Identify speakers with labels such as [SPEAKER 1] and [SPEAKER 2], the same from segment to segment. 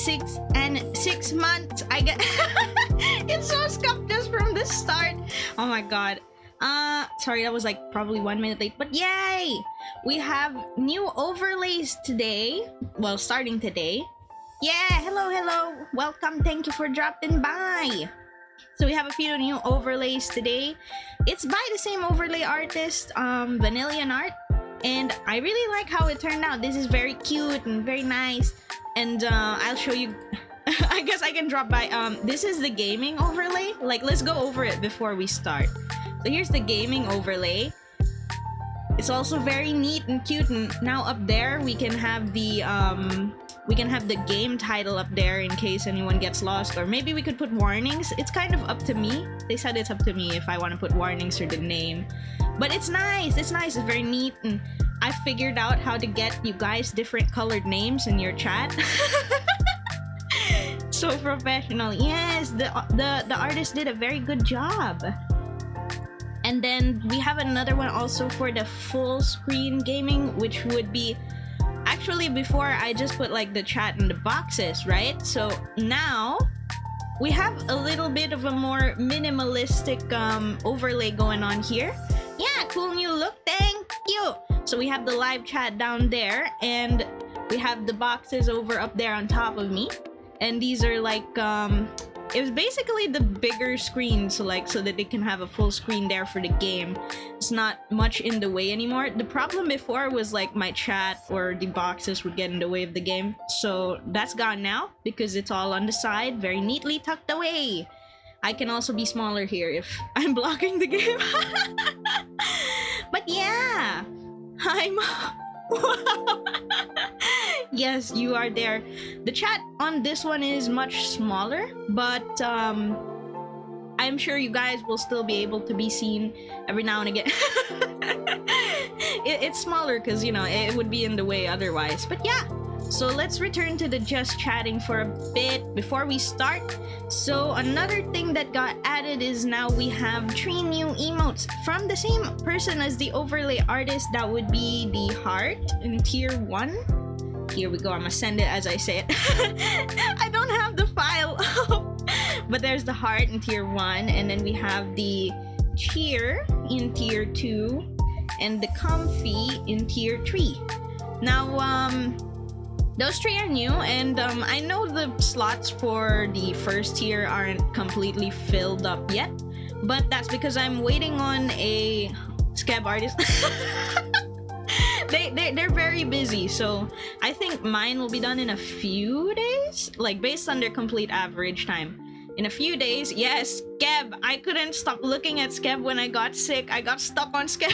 [SPEAKER 1] 6 months. I get it's so scuffed just from the start. Oh my god. Sorry, that was like probably 1 minute late, but yay! We have new overlays today. Well, starting today. Yeah, hello, welcome, thank you for dropping by. So we have a few new overlays today. It's by the same overlay artist, Vanillian Art, and I really like how it turned out. This is very cute and very nice, and I'll show you. I guess I can drop by. This is the gaming overlay. Like, let's go over it before we start. So here's the gaming overlay. It's also very neat and cute, and now up there we can have the game title up there in case anyone gets lost, or maybe we could put warnings. It's kind of up to me. They said it's up to me if I want to put warnings or the name. But it's nice, it's very neat, and I figured out how to get you guys different colored names in your chat. So professional. Yes, the artist did a very good job. And then we have another one also for the full screen gaming, which would be actually before I just put like the chat in the boxes, right? So now we have a little bit of a more minimalistic overlay going on here. Yeah, cool new look, thank you. So we have the live chat down there, and we have the boxes over up there on top of me, and these are like it was basically the bigger screen, so that they can have a full screen there for the game. It's not much in the way anymore. The problem before was like my chat or the boxes would get in the way of the game, so that's gone now because it's all on the side, very neatly tucked away. I can also be smaller here if I'm blocking the game. But yeah, I'm wow. Yes, you are there. The chat on this one is much smaller, but I'm sure you guys will still be able to be seen every now and again. It's smaller because, you know, it would be in the way otherwise. But yeah, so let's return to the just chatting for a bit before we start. So another thing that got added is now we have 3 new emotes from the same person as the overlay artist. That would be the heart in tier 1. Here we go, I'm gonna send it as I say it. I don't have the file. But there's the heart in tier 1, and then we have the cheer in tier 2, and the comfy in tier 3. Now those 3 are new, and I know the slots for the first tier aren't completely filled up yet, but that's because I'm waiting on a scab artist. They're very busy, so I think mine will be done in a few days, like based on their complete average time. In a few days. Yes, Skeb. I couldn't stop looking at Skeb when I got sick. I got stuck on Skeb.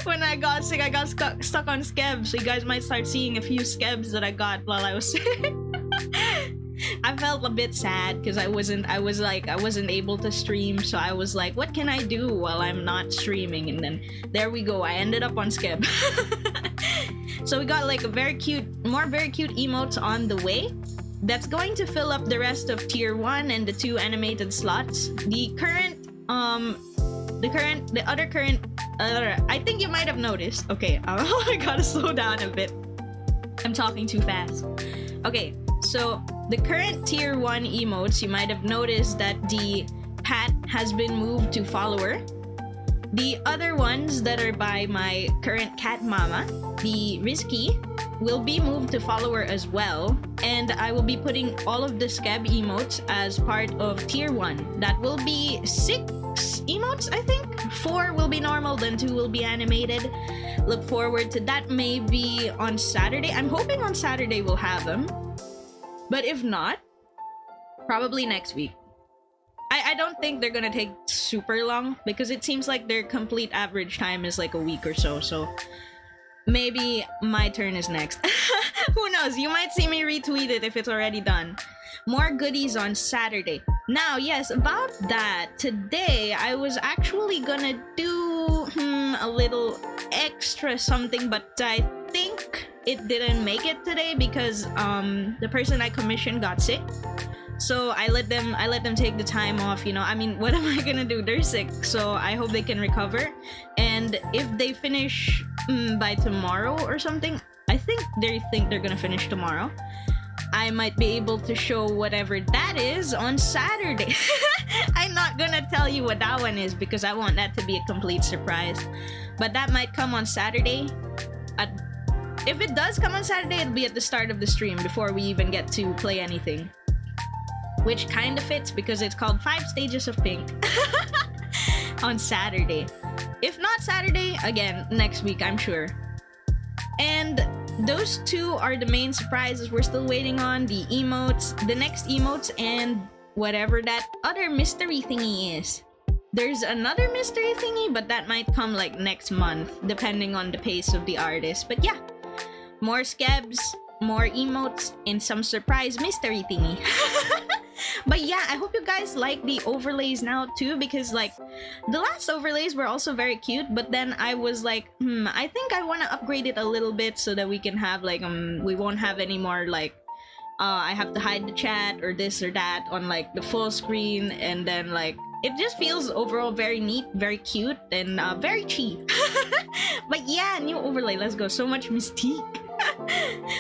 [SPEAKER 1] When I got sick, I got stuck on Skeb, so you guys might start seeing a few Skebs that I got while I was sick. I felt a bit sad because I wasn't able to stream, so I was like, what can I do while I'm not streaming? And then there we go, I ended up on Skeb. So we got like a very cute emotes on the way. That's going to fill up the rest of tier 1 and the 2 animated slots. The other current, I think you might have noticed. Okay, I gotta slow down a bit. I'm talking too fast. Okay, so the current tier 1 emotes, you might have noticed that the pat has been moved to follower. The other ones that are by my current cat mama, the Risky, will be moved to follower as well, and I will be putting all of the scab emotes as part of tier 1. That will be 6 emotes, I think. 4 will be normal, then 2 will be animated. Look forward to that, maybe on Saturday. I'm hoping on Saturday we'll have them, but if not, probably next week. I don't think they're gonna take super long because it seems like their complete average time is like a week or so, so maybe my turn is next. Who knows? You might see me retweet it if it's already done. More goodies on Saturday. Now, yes, about that, today I was actually gonna do a little extra something, but I think it didn't make it today because the person I commissioned got sick. So I let them take the time off, you know. I mean, what am I gonna do? They're sick, so I hope they can recover. And if they finish by tomorrow or something, I think they're gonna finish tomorrow. I might be able to show whatever that is on Saturday. I'm not gonna tell you what that one is because I want that to be a complete surprise. But that might come on Saturday. If it does come on Saturday, it'll be at the start of the stream before we even get to play anything. Which kind of fits because it's called 5 Stages of Pink on Saturday. If not Saturday, again, next week, I'm sure. And those two are the main surprises we're still waiting on. The emotes, the next emotes, and whatever that other mystery thingy is. There's another mystery thingy, but that might come like next month, depending on the pace of the artist. But yeah, more scabs, more emotes, and some surprise mystery thingy. But yeah, I hope you guys like the overlays now too, because like the last overlays were also very cute, but then I was like, I think I want to upgrade it a little bit so that we can have like we won't have any more like I have to hide the chat or this or that on like the full screen, and then like it just feels overall very neat, very cute, and very cheap. But yeah, new overlay, let's go. So much mystique.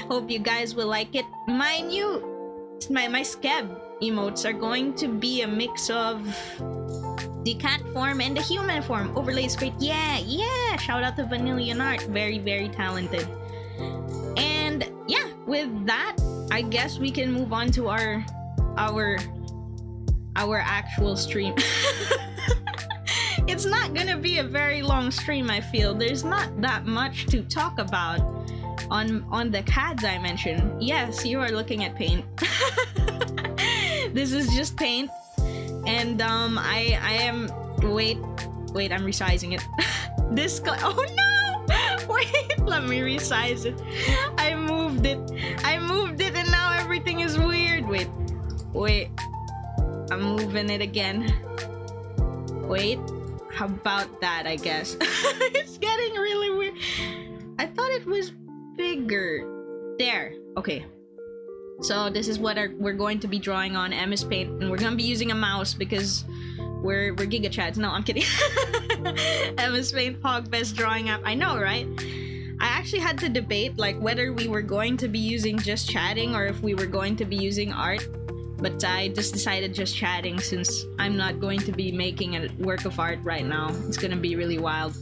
[SPEAKER 1] Hope you guys will like it. My scab emotes are going to be a mix of the cat form and the human form. Overlay is great. Yeah. Shout out to Vanillian Art. Very, very talented. And yeah, with that, I guess we can move on to our actual stream. It's not gonna be a very long stream, I feel. There's not that much to talk about on the cat dimension. Yes, you are looking at paint. This is just paint, and I am wait, I'm resizing it. Oh no! Wait, let me resize it. I moved it, and now everything is weird. Wait, I'm moving it again. Wait, how about that? I guess it's getting really weird. I thought it was bigger. There. Okay. So this is what we're going to be drawing on MS Paint, and we're gonna be using a mouse because we're Giga Chads. No, I'm kidding. MS Paint Pogfest drawing app. I know, right? I actually had to debate like whether we were going to be using just chatting or if we were going to be using art, but I just decided just chatting since I'm not going to be making a work of art right now. It's gonna be really wild.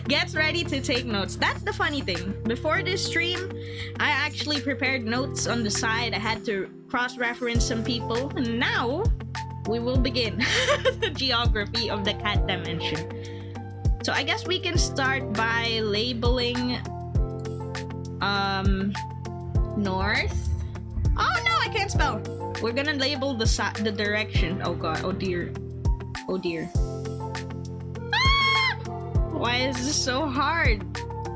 [SPEAKER 1] Get ready to take notes. That's the funny thing. Before this stream, I actually prepared notes on the side. I had to cross-reference some people, and now we will begin the geography of the cat dimension. So I guess we can start by labeling north. Oh no, I can't spell. We're gonna label the direction. Oh god, oh dear. Ah! Why is this so hard?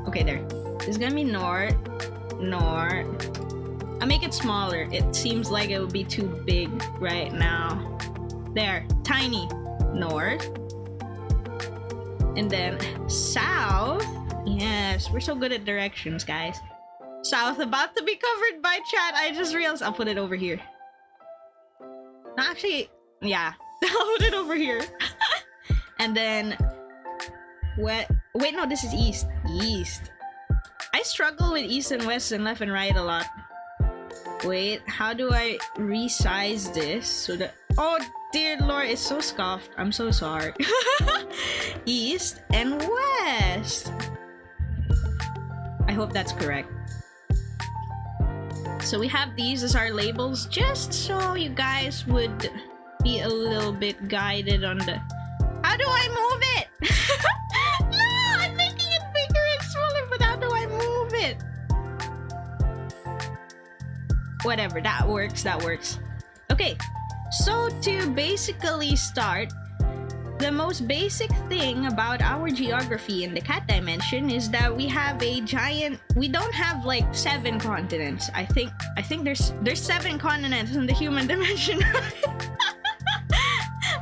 [SPEAKER 1] Okay, there. It's gonna be north. I'll make it smaller. It seems like it would be too big right now. There, tiny. North. And then south. Yes, we're so good at directions, guys. South about to be covered by chat. I just realized I'll put it over here. No, actually, yeah. I'll put it over here. And then wait, no, this is east. I struggle with east and west and left and right a lot. Wait, how do I resize this so that... Oh dear lord, it's so scuffed. I'm so sorry. East and west. I hope that's correct. So we have these as our labels just so you guys would be a little bit guided on the... How do I move it? No, I'm making it bigger and smaller, but how do I move it? Whatever, that works. Okay, so to basically start, the most basic thing about our geography in the cat dimension is that we have a giant... We don't have like 7 continents. I think there's 7 continents in the human dimension.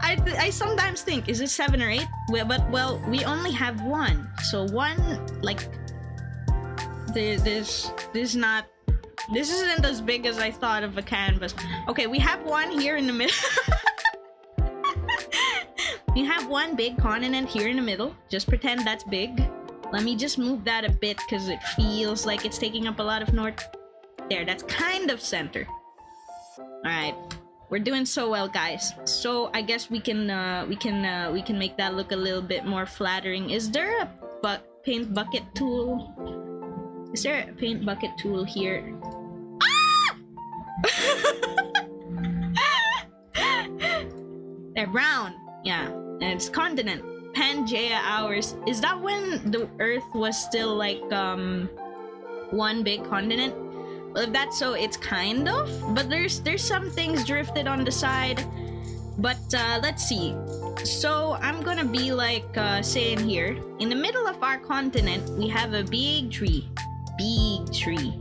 [SPEAKER 1] I sometimes think, is it 7 or 8? Well, we only have 1. So 1, like, this isn't as big as I thought of a canvas. Okay, we have 1 here in the middle. We have 1 big continent here in the middle. Just pretend that's big. Let me just move that a bit because it feels like it's taking up a lot of north. There, that's kind of center. Alright. We're doing so well, guys. So I guess we can make that look a little bit more flattering. Is there a paint bucket tool? Is there a paint bucket tool here? Ah! They're brown. Yeah. And it's continent. Pangea hours. Is that when the Earth was still like one big continent? Well, if that's so, it's kind of. But there's some things drifted on the side. But let's see. So I'm gonna be like saying here, in the middle of our continent, we have a big tree. Big tree.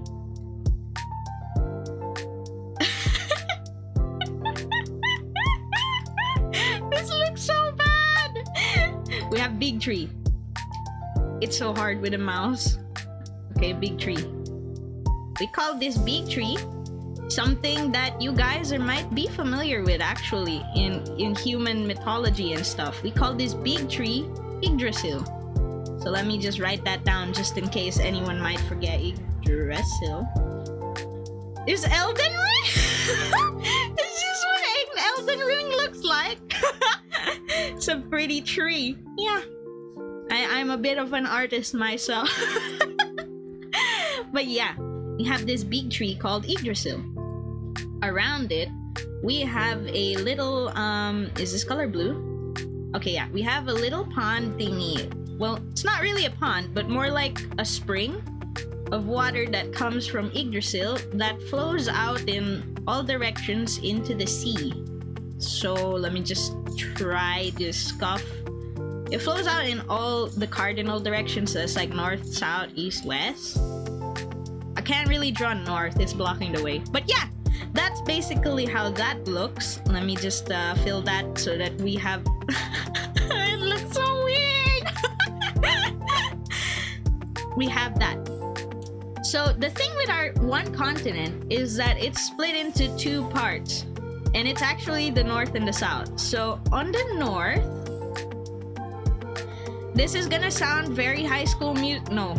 [SPEAKER 1] This looks so bad. We have big tree. It's so hard with a mouse. Okay, big tree. We call this big tree something that you guys might be familiar with actually in human mythology and stuff. We call this big tree Yggdrasil. So let me just write that down just in case anyone might forget Yggdrasil. Is Elden Ring? Is this what an Elden Ring looks like? It's a pretty tree. Yeah. I'm a bit of an artist myself. But yeah, we have this big tree called Yggdrasil. Around it, we have a little, is this color blue? Okay, yeah, we have a little pond thingy. Well, it's not really a pond, but more like a spring of water that comes from Yggdrasil that flows out in all directions into the sea. So let me just try to scuff. It flows out in all the cardinal directions, so it's like north, south, east, west. I can't really draw north, it's blocking the way. But yeah, that's basically how that looks. Let me just fill that so that we have... It looks so weird! We have that. So the thing with our one continent is that it's split into two parts. And it's actually the north and the south. So on the north, this is gonna sound very High School no,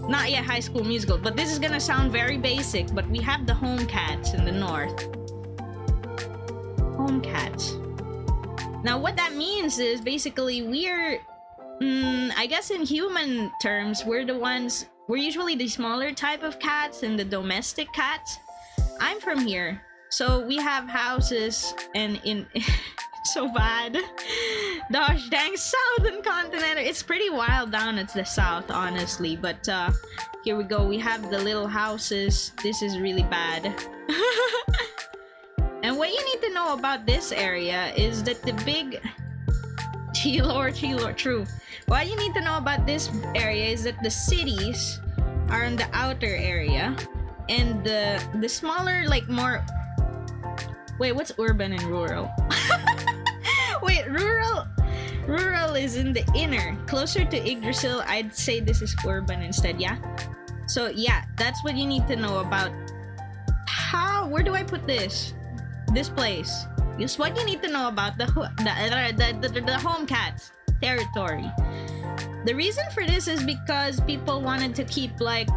[SPEAKER 1] not yet High School Musical, but this is gonna sound very basic, but we have the home cats in the north. Home cats. Now what that means is basically we're, I guess in human terms, we're usually the smaller type of cats and the domestic cats. I'm from here. So we have houses and in it's so bad. Gosh dang southern continent. It's pretty wild down at the south, honestly. But here we go. We have the little houses. This is really bad. And what you need to know about this area is that the big Chilor, true. What you need to know about this area is that the cities are in the outer area, and the smaller, like more. Wait, what's urban and rural? Wait, rural is in the inner, closer to Yggdrasil. I'd say this is urban instead, yeah? So yeah, that's what you need to know about where do I put this? This place. It's what you need to know about the home cats territory. The reason for this is because people wanted to keep like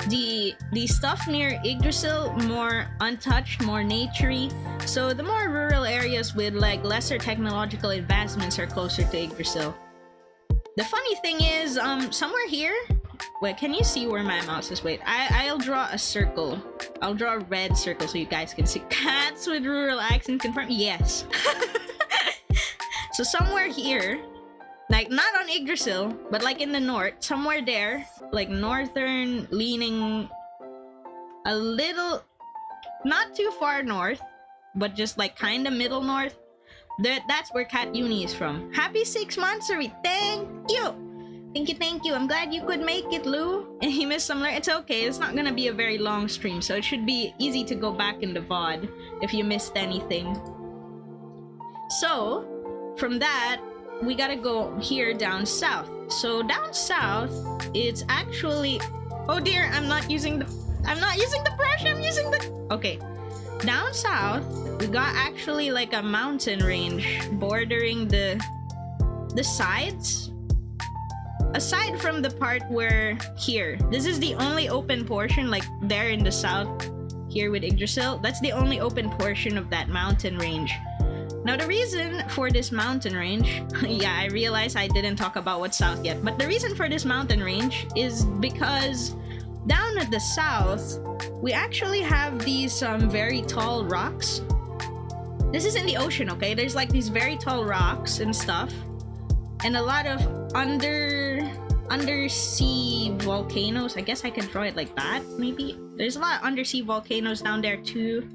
[SPEAKER 1] the stuff near Yggdrasil more untouched, more naturey. So the more rural areas with like lesser technological advancements are closer to Yggdrasil. The funny thing is, somewhere here. Wait, can you see where my mouse is? Wait, I'll draw a circle. I'll draw a red circle so you guys can see. Cats with rural accent confirmed. Yes. So somewhere here, like not on Yggdrasil, but like in the north, somewhere there, like northern leaning a little, not too far north, but just like kind of middle north. That's where Cat Uni is from. Happy 6 months, thank you. Thank you. I'm glad you could make it, Lou. And he missed some learn. It's okay. It's not gonna be a very long stream, so it should be easy to go back in the VOD if you missed anything. So, from that, we gotta go here down south. So down south, it's actually... Oh dear, I'm not using the brush, I'm using the... Okay. Down south, we got actually like a mountain range bordering the sides. Aside from the part where here, this is the only open portion, like there in the south here with Yggdrasil. That's the only open portion of that mountain range. Now the reason for this mountain range, yeah, I realize I didn't talk about what's south yet, but the reason for this mountain range is because down at the south, we actually have these very tall rocks. This is in the ocean, okay? There's like these very tall rocks and stuff, and a lot of undersea volcanoes. I guess I could draw it like that, maybe. There's a lot of undersea volcanoes down there too.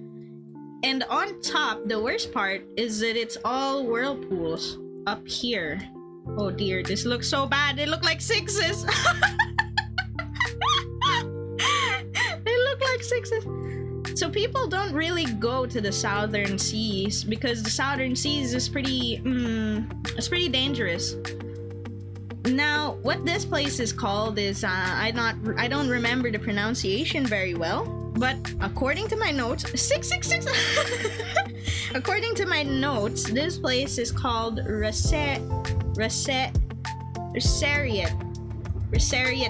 [SPEAKER 1] And on top, the worst part is that it's all whirlpools up here. Oh dear, this looks so bad. They look like sixes. They look like sixes. So people don't really go to the southern seas because the southern seas is pretty, it's pretty dangerous. Now, what this place is called is, I don't remember the pronunciation very well, but according to my notes, 666. According to my notes, this place is called Resariat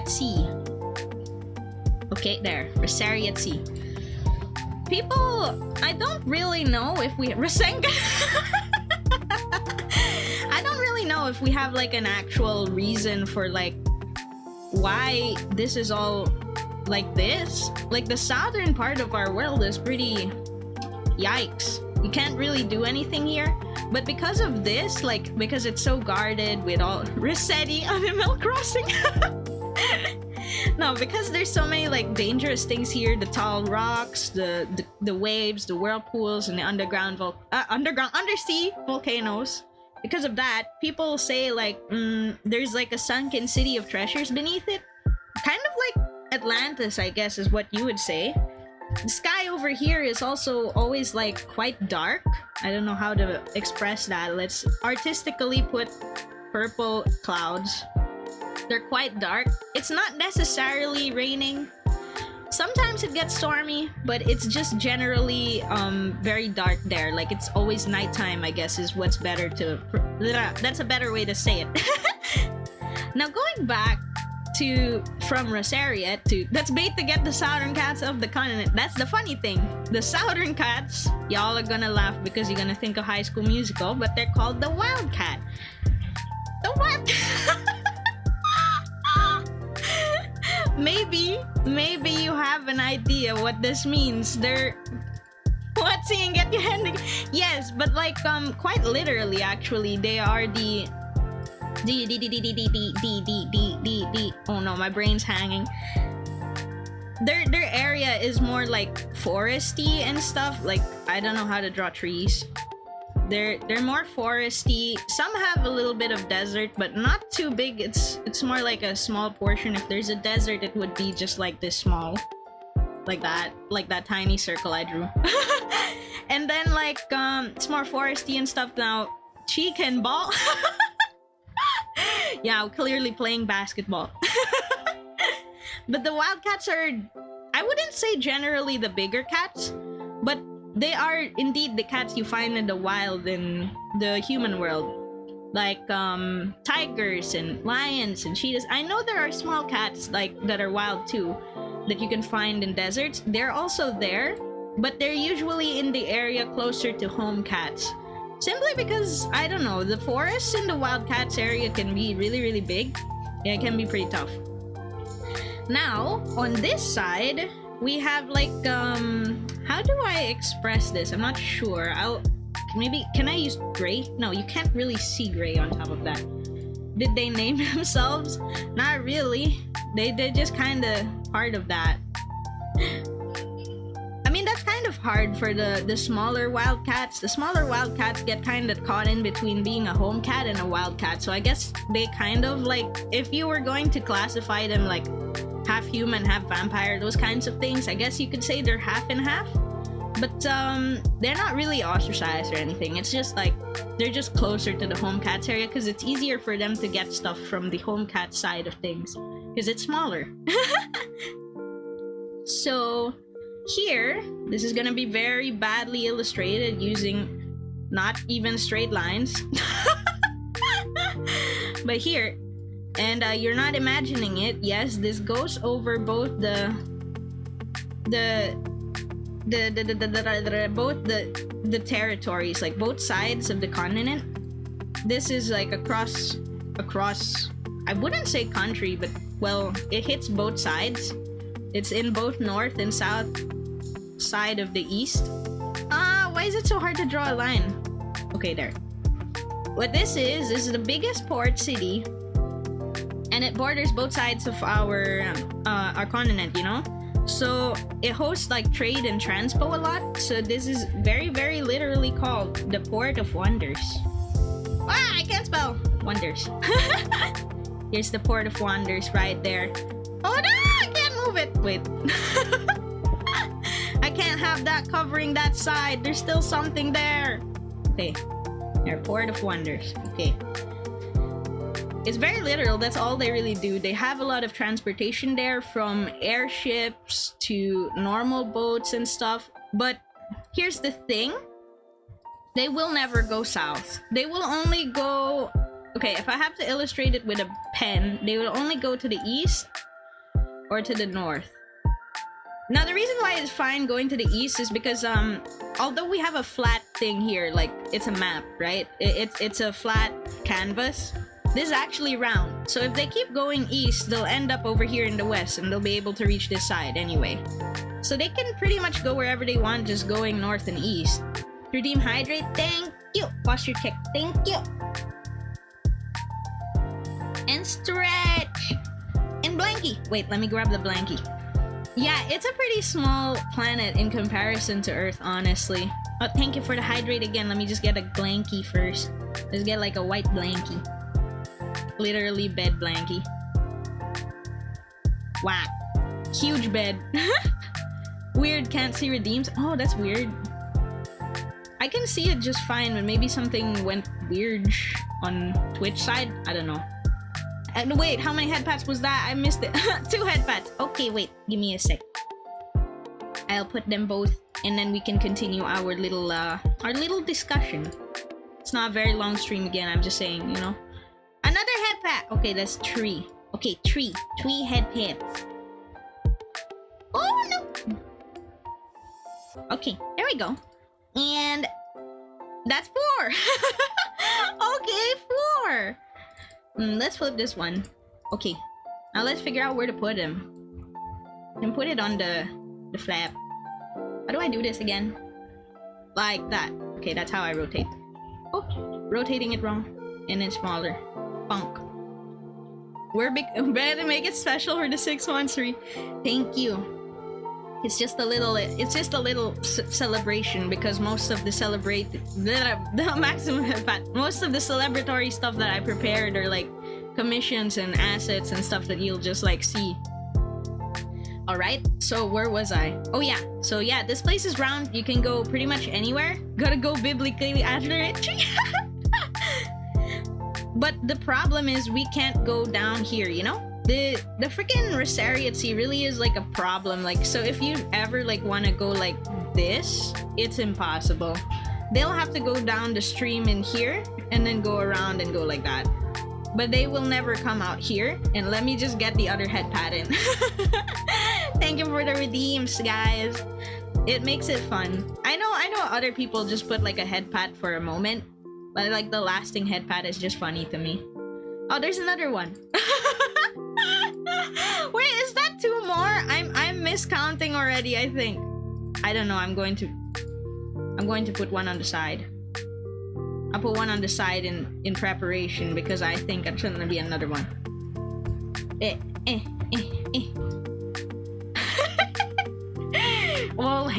[SPEAKER 1] Sea. Okay, there, Resariat Sea. People, I don't really know if we Rasengan. I don't really know if we have like an actual reason for like why this is all like this. Like the southern part of our world is pretty yikes. You can't really do anything here. But because of this, like because it's so guarded with all Resetti Animal Crossing. No, because there's so many like dangerous things here, the tall rocks, the waves, the whirlpools, and the undersea volcanoes. Because of that, people say like there's like a sunken city of treasures beneath it. Kind of like Atlantis, I guess, is what you would say. The sky over here is also always like quite dark. I don't know how to express that. Let's artistically put purple clouds. They're quite dark. It's not necessarily raining. Sometimes it gets stormy, but it's just generally very dark there. Like it's always nighttime, I guess, is what's better to... That's a better way to say it. Now going back from Resariat to... That's bait to get the southern cats of the continent. That's the funny thing. The southern cats, y'all are gonna laugh because you're gonna think of High School Musical, but they're called the Wildcat. The Wildcat! Maybe you have an idea what this means. They're... What, seeing get your hand... Yes, but like, quite literally, actually, they are the... Oh no, my brain's hanging. Their area is more like foresty and stuff. Like, I don't know how to draw trees. They're more foresty. Some have a little bit of desert, but not too big. It's more like a small portion. If there's a desert, it would be just like this small. Like that tiny circle I drew. And then like, it's more foresty and stuff. Now, chicken ball. Yeah, clearly playing basketball. But the wildcats are, I wouldn't say generally the bigger cats, but they are indeed the cats you find in the wild in the human world. Like tigers and lions and cheetahs. I know there are small cats like that are wild too, that you can find in deserts. They're also there, but they're usually in the area closer to home cats. Simply because, I don't know, the forests in the wildcats area can be really, really big. Yeah, it can be pretty tough. Now, on this side, we have like, how do I express this? I'm not sure. Can I use gray? No, you can't really see gray on top of that. Did they name themselves? Not really. They're just kind of part of that. I mean, that's kind of hard for the smaller wildcats. The smaller wildcats get kind of caught in between being a home cat and a wildcat. So I guess they kind of like, if you were going to classify them like half human, half vampire, those kinds of things, I guess you could say they're half and half. But they're not really ostracized or anything. It's just like, they're just closer to the home cats area because it's easier for them to get stuff from the home cat side of things because it's smaller. So here, this is gonna be very badly illustrated using not even straight lines. But here, and you're not imagining it, yes, this goes over both the both the territories, like both sides of the continent. This is like across. I wouldn't say country, but well, it hits both sides. It's in both north and south side of the east. Why is it so hard to draw a line? Okay, there. What this is the biggest port city, and it borders both sides of our continent, you know? So it hosts like trade and transpo a lot. So this is very, very literally called the Port of Wonders. I can't spell wonders. Here's the Port of Wonders right there. Oh no, I can't move it. Wait. I can't have that covering that side. There's still something there. Okay. There, Port of Wonders. Okay. It's very literal. That's all they really do. They have a lot of transportation there, from airships to normal boats and stuff. But here's the thing. They will never go south. They will only go... Okay, if I have to illustrate it with a pen, they will only go to the east or to the north. Now, the reason why it's fine going to the east is because, although we have a flat thing here, like, it's a map, right? It's a flat canvas. This is actually round. So if they keep going east, they'll end up over here in the west, and they'll be able to reach this side anyway. So they can pretty much go wherever they want, just going north and east. Redeem hydrate, thank you. Posture check, thank you. And stretch. And blankie. Wait, let me grab the blankie. Yeah, it's a pretty small planet in comparison to Earth, honestly. Oh, thank you for the hydrate again. Let me just get a blankie first. Let's get like a white blankie. Literally bed blankie. Wow. Huge bed. Weird, can't see redeems. Oh, that's weird. I can see it just fine, but maybe something went weird on Twitch side. I don't know. And wait, how many head pats was that? I missed it. 2 head pats. Okay, wait. Give me a sec. I'll put them both, and then we can continue our little discussion. It's not a very long stream again. I'm just saying, you know. Another head pat. Okay, that's 3. Okay, 3 head pats. Oh no. Okay, there we go. And that's 4. Okay, 4. Let's flip this one. Okay, now let's figure out where to put him. And put it on the flap. How do I do this again? Like that. Okay, that's how I rotate. Oh, rotating it wrong. And then smaller. Bonk. We're better to make it special for the 613. Thank you. It's just a little celebration, because most of the most of the celebratory stuff that I prepared are like commissions and assets and stuff that you'll just like see. All right, so where was I? Oh yeah, so yeah, this place is round. You can go pretty much anywhere. Gotta go biblically after it. But the problem is we can't go down here, you know? The freaking Resariat Sea really is like a problem. Like, so if you ever like want to go like this, it's impossible. They'll have to go down the stream in here and then go around and go like that. But they will never come out here. And let me just get the other head pad in. Thank you for the redeems, guys. It makes it fun. I know other people just put like a head pad for a moment, but like the lasting head pad is just funny to me. Oh, there's another one. Wait, is that 2 more? I'm miscounting already, I think. I don't know. I'm going to put one on the side. I'll put one on the side in preparation, because I think it's gonna be another one. All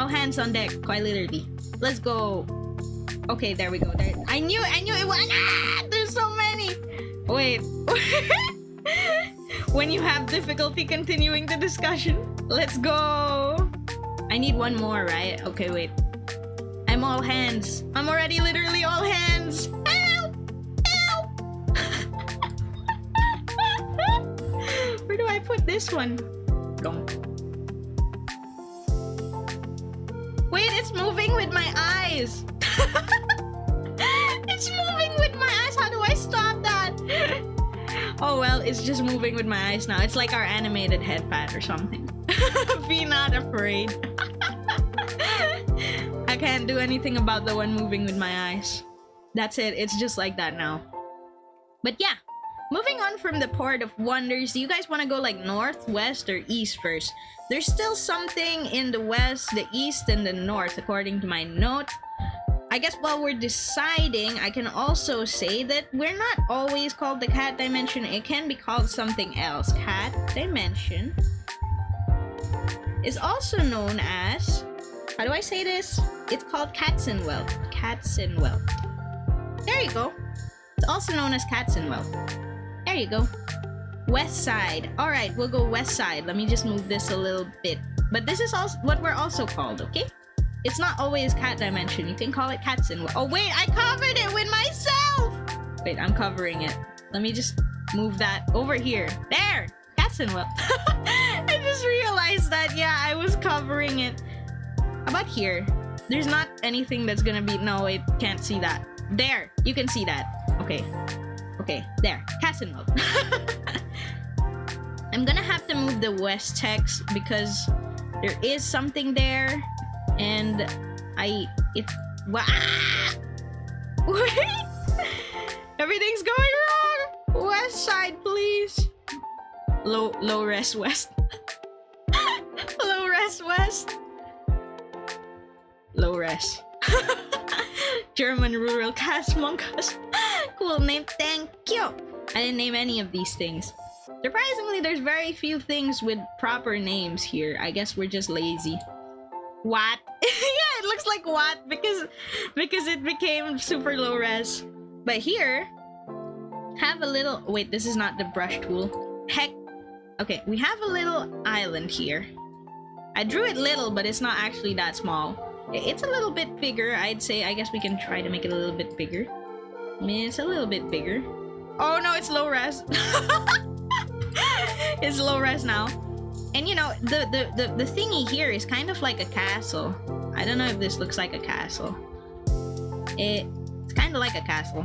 [SPEAKER 1] hands on deck, quite literally. Let's go. Okay, there we go. There. I knew it was. There's so many. Wait. When you have difficulty continuing the discussion, let's go. I need one more, right? Okay, wait. I'm all hands. I'm already literally all hands. Help! Help! Where do I put this one? Don't. Wait, it's moving with my eyes. It's moving with my eyes. How do I stop that? Oh well, it's just moving with my eyes now. It's like our animated head pad or something. Be not afraid. can't do anything about the one moving with my eyes. That's it. It's just like that now. But yeah, moving on from the Port of Wonders, do you guys want to go like north, west, or east first? There's still something in the west, the east, and the north, according to my note. I guess while we're deciding, I can also say that we're not always called the Cat Dimension. It can be called something else. Cat Dimension is also known as... How do I say this? It's called Katzenwelt. Katzenwelt. There you go. It's also known as Katzenwelt. There you go. West side. Alright, we'll go west side. Let me just move this a little bit. But this is also what we're also called, okay? It's not always Cat Dimension. You can call it Katzenwelt. Oh wait, I covered it with myself! Wait, I'm covering it. Let me just move that over here. There! Katzenwelt. I just realized that, yeah, I was covering it. How about here? There's not anything that's gonna be... No, it can't see that. There! You can see that. Okay. Okay, there. Katzenwelt. I'm gonna have to move the west text because there is something there. And it's... Ah! Wait! Everything's going wrong! West side, please! Low res west. Low res west. Low res. German rural cast monkas. Cool name, thank you! I didn't name any of these things. Surprisingly, there's very few things with proper names here. I guess we're just lazy. What? Yeah, it looks like what because it became super low res. But here, have a little... Wait, this is not the brush tool. Heck. Okay, we have a little island here. I drew it little, but it's not actually that small. It's a little bit bigger, I'd say. I guess we can try to make it a little bit bigger. I mean, it's a little bit bigger. Oh no, it's low res. It's low res now. And you know, the thingy here is kind of like a castle. I don't know if this looks like a castle. It's kind of like a castle.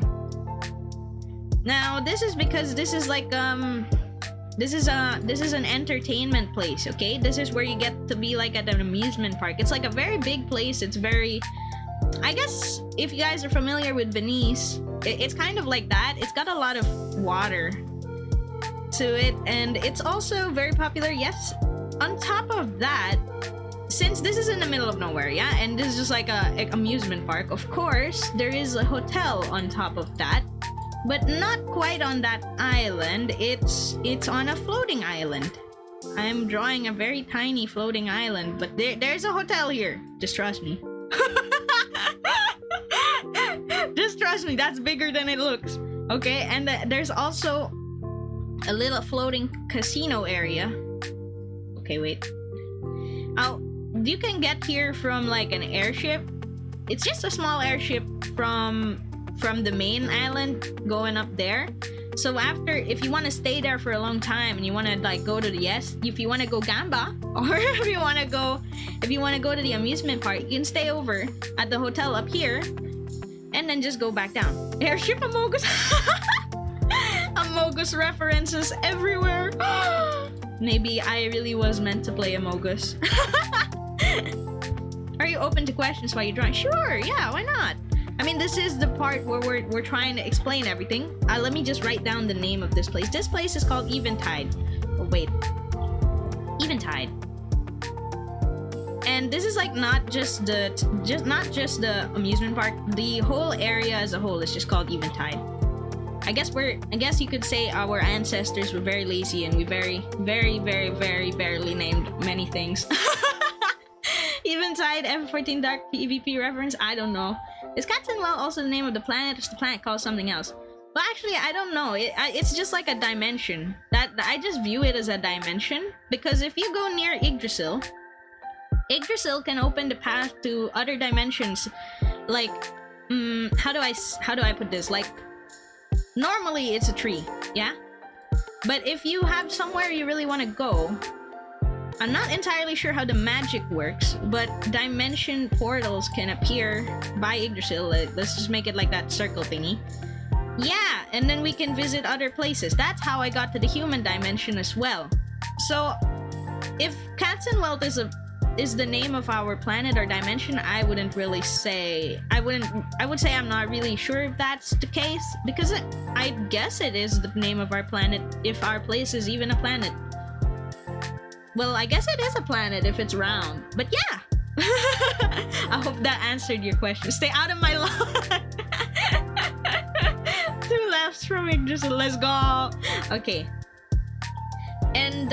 [SPEAKER 1] Now, this is because this is like, this is an entertainment place, okay? This is where you get to be like at an amusement park. It's like a very big place. It's very... I guess if you guys are familiar with Venice, it's kind of like that. It's got a lot of water to it, and it's also very popular. Yes, on top of that, since this is in the middle of nowhere, yeah, and this is just like a amusement park, of course, there is a hotel on top of that. But not quite on that island. It's on a floating island. I'm drawing a very tiny floating island, but there's a hotel here. Just trust me. Just trust me, that's bigger than it looks. Okay, and there's also a little floating casino area. Okay, wait. Oh, you can get here from like an airship. It's just a small airship from the main island going up there. So after, if you want to stay there for a long time and you want to like go to the if you want to go gamba, or if you want to go to the amusement park, you can stay over at the hotel up here and then just go back down. Airship Amogus. Amogus references everywhere. Maybe I really was meant to play Amogus. Are you open to questions while you're drawing? Sure, yeah, why not? I mean, this is the part where we're trying to explain everything. Let me just write down the name of this place. This place is called Eventide. Oh wait, Eventide. And this is like not just the amusement park. The whole area as a whole is just called Eventide. I guess you could say our ancestors were very lazy and we very barely named many things. Eventide, F14 Dark PvP reference, I don't know. Is Katzenwelt also the name of the planet, or is the planet called something else? Well, actually, I don't know. It's just like a dimension. I just view it as a dimension, because if you go near Yggdrasil, Yggdrasil can open the path to other dimensions. Like, how do I put this? Like, normally it's a tree, yeah? But if you have somewhere you really want to go, I'm not entirely sure how the magic works, but dimension portals can appear by Yggdrasil. Let's just make it like that circle thingy. Yeah, and then we can visit other places. That's how I got to the human dimension as well. So, if Katzenwelt is a is the name of our planet or dimension, I wouldn't really say. I would say I'm not really sure if that's the case, because I guess it is the name of our planet if our place is even a planet. Well, I guess it is a planet if it's round. But yeah. I hope that answered your question. Stay out of my lawn. 2 lefts from Yggdrasil. Let's go. Okay. And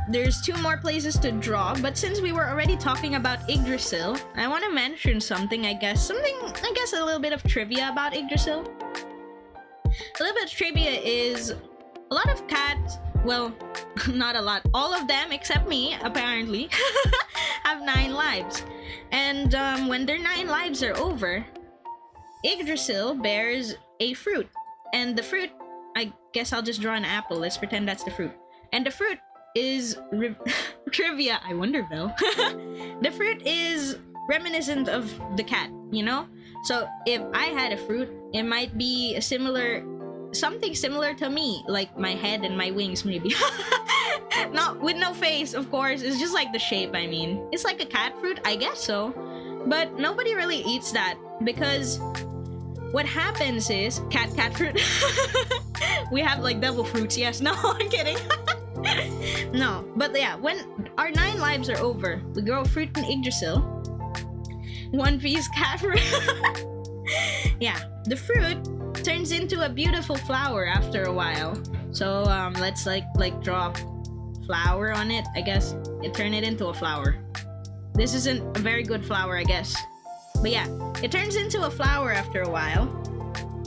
[SPEAKER 1] there's 2 more places to draw, but since we were already talking about Yggdrasil, I want to mention something, I guess. A little bit of trivia about Yggdrasil. A little bit of trivia is a lot of cats, well, not a lot, all of them except me, apparently, have 9 lives. And when their 9 lives are over, Yggdrasil bears a fruit. And the fruit, I guess I'll just draw an apple. Let's pretend that's the fruit. And the fruit is trivia. I wonder though. The fruit is reminiscent of the cat, you know? So if I had a fruit, it might be a something similar to me, like my head and my wings maybe. Not with no face, of course. It's just like the shape, I mean. It's like a cat fruit, I guess so. But nobody really eats that because what happens is cat fruit. We have like devil fruits, yes. No, I'm kidding. No, but yeah, when our 9 lives are over, we grow fruit in Yggdrasil. One Piece cat fruit. Yeah, the fruit turns into a beautiful flower after a while. So let's like draw a flower on it, I guess. Turn it into a flower. This isn't a very good flower, I guess. But yeah, it turns into a flower after a while.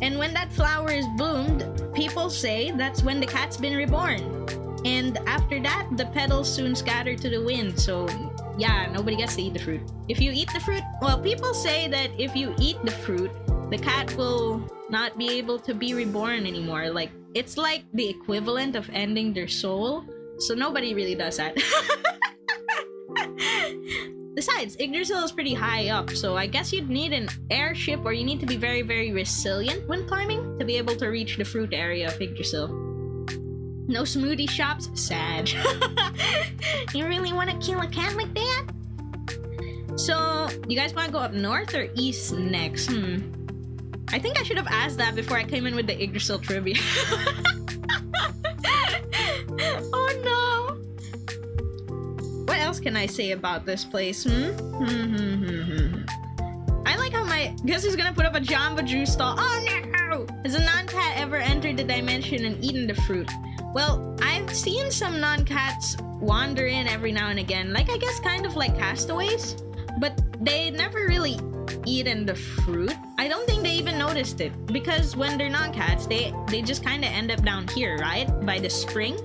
[SPEAKER 1] And when that flower is bloomed, people say that's when the cat's been reborn. And after that, the petals soon scatter to the wind. So yeah, nobody gets to eat the fruit. If you eat the fruit, well, people say that if you eat the fruit, the cat will not be able to be reborn anymore. Like, it's like the equivalent of ending their soul. So nobody really does that. Besides, Yggdrasil is pretty high up, so I guess you'd need an airship or you need to be very, very resilient when climbing to be able to reach the fruit area of Yggdrasil. No smoothie shops? Sad. You really want to kill a cat like that? So, you guys want to go up north or east next? I think I should have asked that before I came in with the Yggdrasil trivia. Oh no! What else can I say about this place? I like how guess who's gonna put up a Jamba Juice stall? Oh no! Has a non-cat ever entered the dimension and eaten the fruit? Well, I've seen some non-cats wander in every now and again, like I guess kind of like castaways, but they never really eaten the fruit. I don't think they even noticed it, because when they're non-cats, they just kind of end up down here, right? By the spring.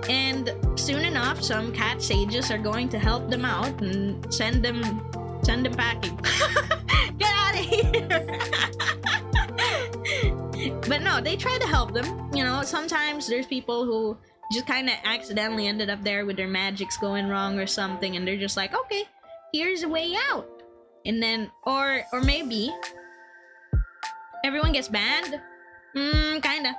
[SPEAKER 1] And soon enough, some cat sages are going to help them out and send them packing. Get out of here! But no, they try to help them. You know, sometimes there's people who just kind of accidentally ended up there with their magics going wrong or something, and they're just like, okay, here's a way out. And then, or maybe everyone gets banned. Kinda.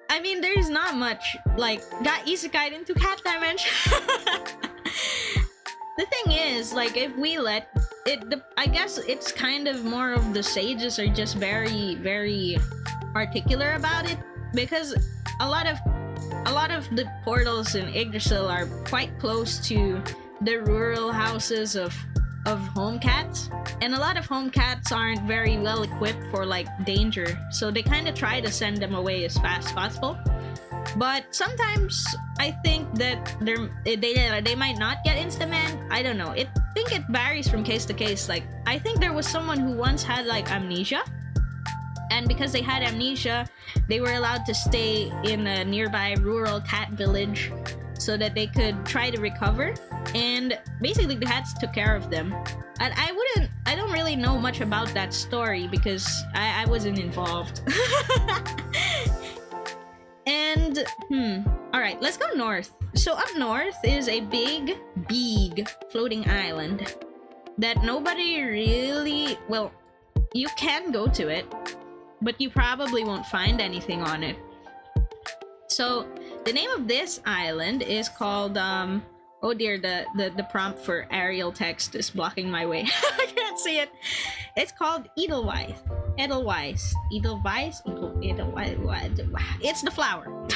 [SPEAKER 1] I mean, there's not much, like, got isekai'd into cat dimension. The thing is, like, if we let it, I guess it's kind of more of the sages are just very, very particular about it, because a lot of the portals in Yggdrasil are quite close to the rural houses of home cats, and a lot of home cats aren't very well equipped for like danger, so they kind of try to send them away as fast as possible. But sometimes I think that they might not get insta-banned. I don't know. I think it varies from case to case. Like, I think there was someone who once had like amnesia, and because they had amnesia, they were allowed to stay in a nearby rural cat village so that they could try to recover, and basically the cats took care of them. And I don't really know much about that story because I wasn't involved. And alright, let's go north. So up north is a big floating island that nobody really, well, you can go to it, but you probably won't find anything on it. So The name of this island is called oh dear, the prompt for Arial text is blocking my way. I can't see it. It's called Edelweiss. Edelweiss. Edelweiss? Edelweiss. It's the flower.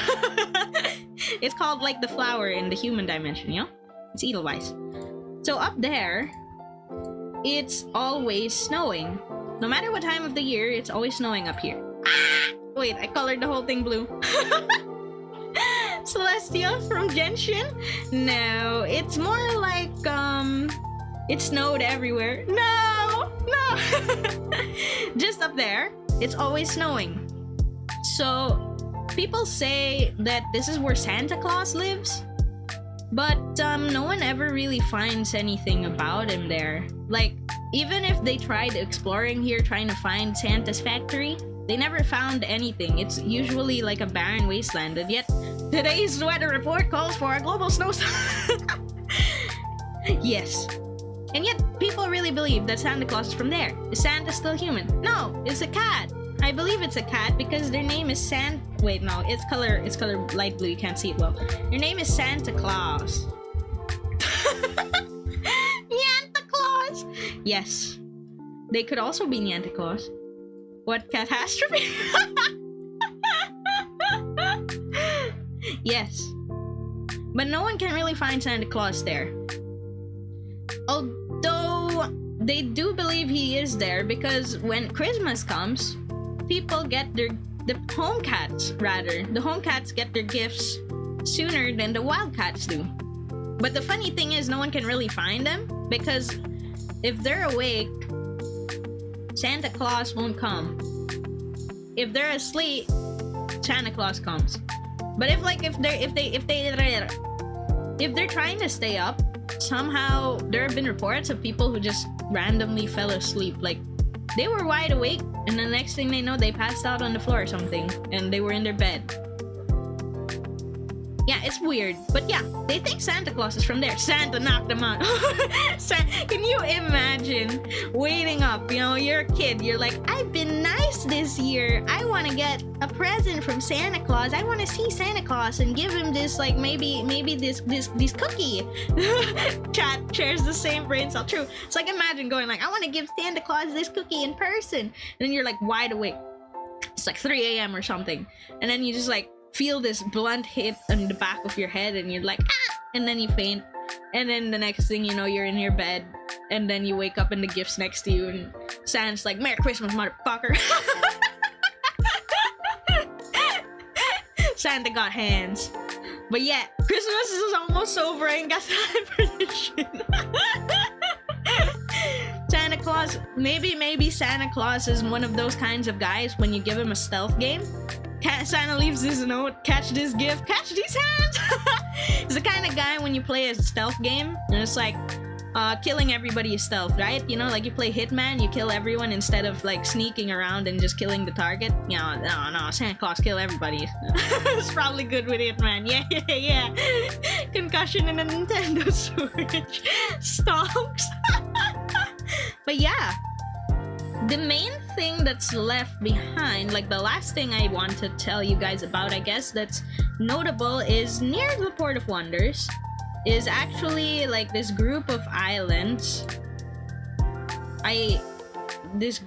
[SPEAKER 1] It's called like the flower in the human dimension, you know? It's Edelweiss. So up there, it's always snowing. No matter what time of the year, it's always snowing up here. Ah! Wait, I colored the whole thing blue. Celestial from Genshin? No, it's more like, it snowed everywhere. No! Just up there, it's always snowing. So, people say that this is where Santa Claus lives. But, no one ever really finds anything about him there. Like, even if they tried exploring here, trying to find Santa's factory, they never found anything. It's usually like a barren wasteland, and yet today's weather report calls for a global snowstorm. Yes. And yet people really believe that Santa Claus is from there. Is Santa still human? No, it's a cat. I believe it's a cat because their name is wait, no, it's color light blue, you can't see it well. Their name is Santa Claus. Santa Claus! Yes. They could also be Santa Claus. What catastrophe? Yes. But no one can really find Santa Claus there. Although they do believe he is there because when Christmas comes, people get the home cats get their gifts sooner than the wild cats do. But the funny thing is no one can really find them because if they're awake, Santa Claus won't come. If they're asleep, Santa Claus comes. But if they're trying to stay up, somehow there have been reports of people who just randomly fell asleep. Like they were wide awake, and the next thing they know, they passed out on the floor or something, and they were in their bed. Yeah, it's weird. But yeah, they think Santa Claus is from there. Santa knocked them out. Can you imagine waking up? You know, you're a kid. You're like, I've been nice this year. I want to get a present from Santa Claus. I want to see Santa Claus and give him this, like, maybe this cookie. Chat shares the same brain cell. True. It's like, imagine going like, I want to give Santa Claus this cookie in person. And then you're like wide awake. It's like 3 a.m. or something. And then you just like, feel this blunt hit on the back of your head and you're like, ah! And then you faint. And then the next thing you know, you're in your bed. And then you wake up and the gift's next to you and Santa's like, Merry Christmas, motherfucker. Santa got hands. But yeah, Christmas is almost over. I ain't got time for this shit. Santa Claus, maybe Santa Claus is one of those kinds of guys when you give him a stealth game. Santa leaves this note, catch this gift, catch these hands. It's the kind of guy when you play a stealth game and it's like killing everybody is stealth, right? You know, like you play Hitman, you kill everyone instead of like sneaking around and just killing the target. No, Santa Claus kill everybody. It's probably good with Hitman. Yeah. Concussion in a Nintendo Switch. Stonks. But yeah, the main thing that's left behind, like the last thing I want to tell you guys about, I guess, that's notable is near the Port of Wonders is actually like this group of islands. This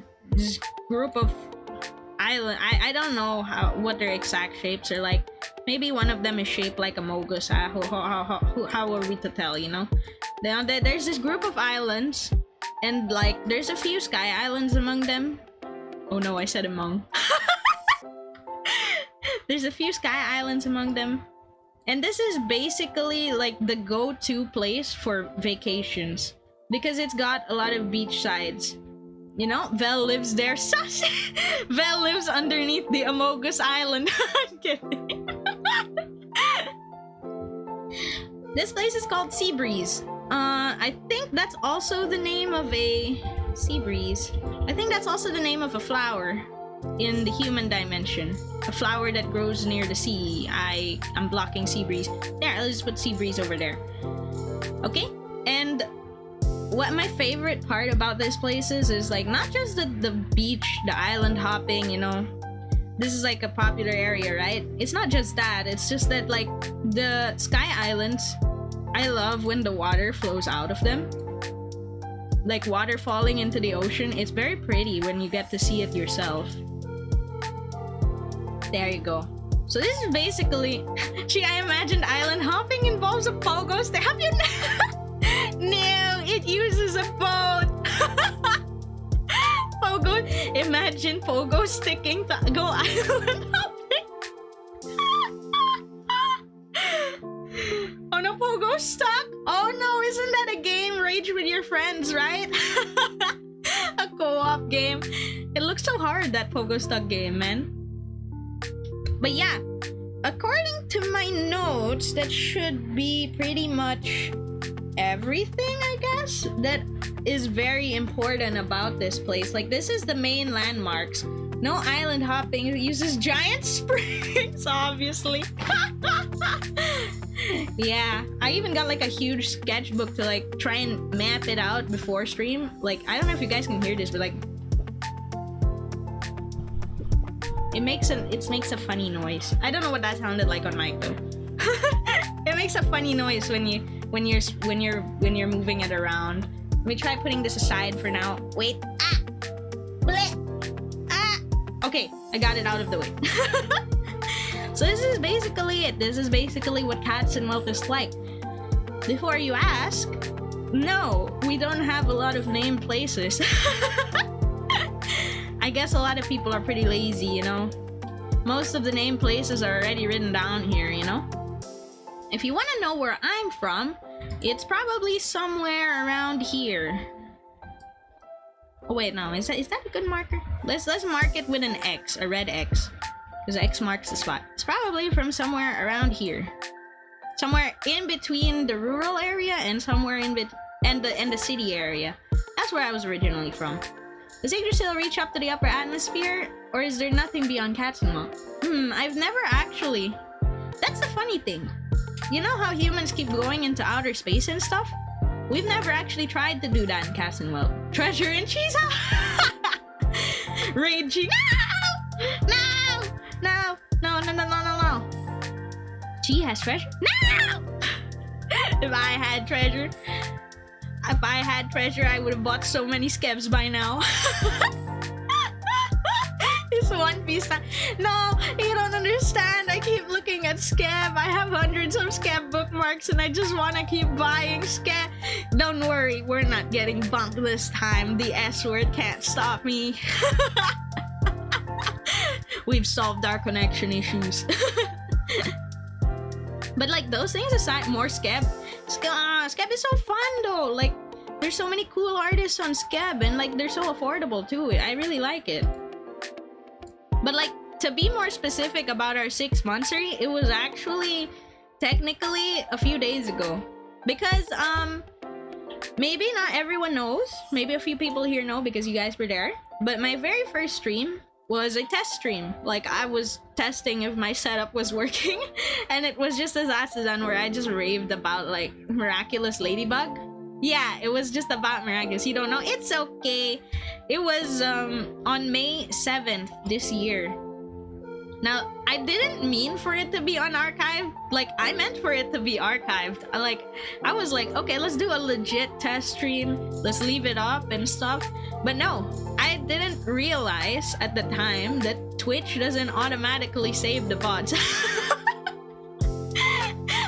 [SPEAKER 1] group of island, I don't know what their exact shapes are like. Maybe one of them is shaped like a mogus. How are we to tell, you know? There's this group of islands. And like, there's a few sky islands among them. Oh no, I said among. There's a few sky islands among them. And this is basically like the go-to place for vacations. Because it's got a lot of beach sides. You know, Vel lives there. Sus! Vel lives underneath the Amogus Island. I'm kidding. This place is called Seabreeze. I think that's also the name of a Seabreeze. I think that's also the name of a flower in the human dimension. A flower that grows near the sea. I'm blocking Seabreeze. There, let's just put Seabreeze over there. Okay? And what my favorite part about this place is like not just the beach, the island hopping, you know, this is like a popular area, right? It's not just that, it's just that like the Sky Islands, I love when the water flows out of them. Like water falling into the ocean. It's very pretty when you get to see it yourself. There you go. So this is basically... Gee, I imagined island hopping involves a pogo stick. Have you... No, it uses a boat. Pogo... Imagine pogo sticking to go island hopping. Oh no, pogo stuck. Oh no, isn't that a game? Rage with your friends, right? A co-op game. It looks so hard, that pogo stuck game, man. But yeah, according to my notes, that should be pretty much everything, I guess, that is very important about this place. Like, this is the main landmarks. No island hopping. It uses giant springs, obviously. Yeah, I even got like a huge sketchbook to like try and map it out before stream. Like, I don't know if you guys can hear this, but like it makes a funny noise. I don't know what that sounded like on mic though. It makes a funny noise when you're moving it around. Let me try putting this aside for now. Wait. Ah. Bleh. Ah. Okay, I got it out of the way. So this is basically it. This is basically what Cats and Wealth is like. Before you ask, no, we don't have a lot of named places. I guess a lot of people are pretty lazy, you know? Most of the named places are already written down here, you know? If you want to know where I'm from, it's probably somewhere around here. Oh wait, no, is that a good marker? Let's mark it with an X, a red X. Because X marks the spot. It's probably from somewhere around here. Somewhere in between the rural area and somewhere in the city area. That's where I was originally from. Does Yggdrasil reach up to the upper atmosphere? Or is there nothing beyond Katzenwald? I've never actually... That's the funny thing. You know how humans keep going into outer space and stuff? We've never actually tried to do that in Katzenwald. Treasure in Cheese House! Raging. No! No! No! She has treasure? No! If I had treasure, I would have bought so many Skebs by now. It's One Piece time. No, you don't understand. I keep looking at Skeb. I have hundreds of Skeb bookmarks and I just want to keep buying Skeb. Don't worry, we're not getting bumped this time. The S word can't stop me. We've solved our connection issues. But like those things aside, more Skeb. Skeb is so fun though. Like there's so many cool artists on Skeb and like they're so affordable too. I really like it. But like to be more specific about our 6 monthsary, it was actually technically a few days ago. Because maybe not everyone knows. Maybe a few people here know because you guys were there. But my very first stream was a test stream. Like I was testing if my setup was working and it was just as Asadan where I just raved about like Miraculous Ladybug. Yeah, it was just about Miraculous. You don't know? It's okay. It was on May 7th this year. Now, I didn't mean for it to be unarchived. Like, I meant for it to be archived. I was like, okay, let's do a legit test stream. Let's leave it up and stuff. But no, I didn't realize at the time that Twitch doesn't automatically save the VODs.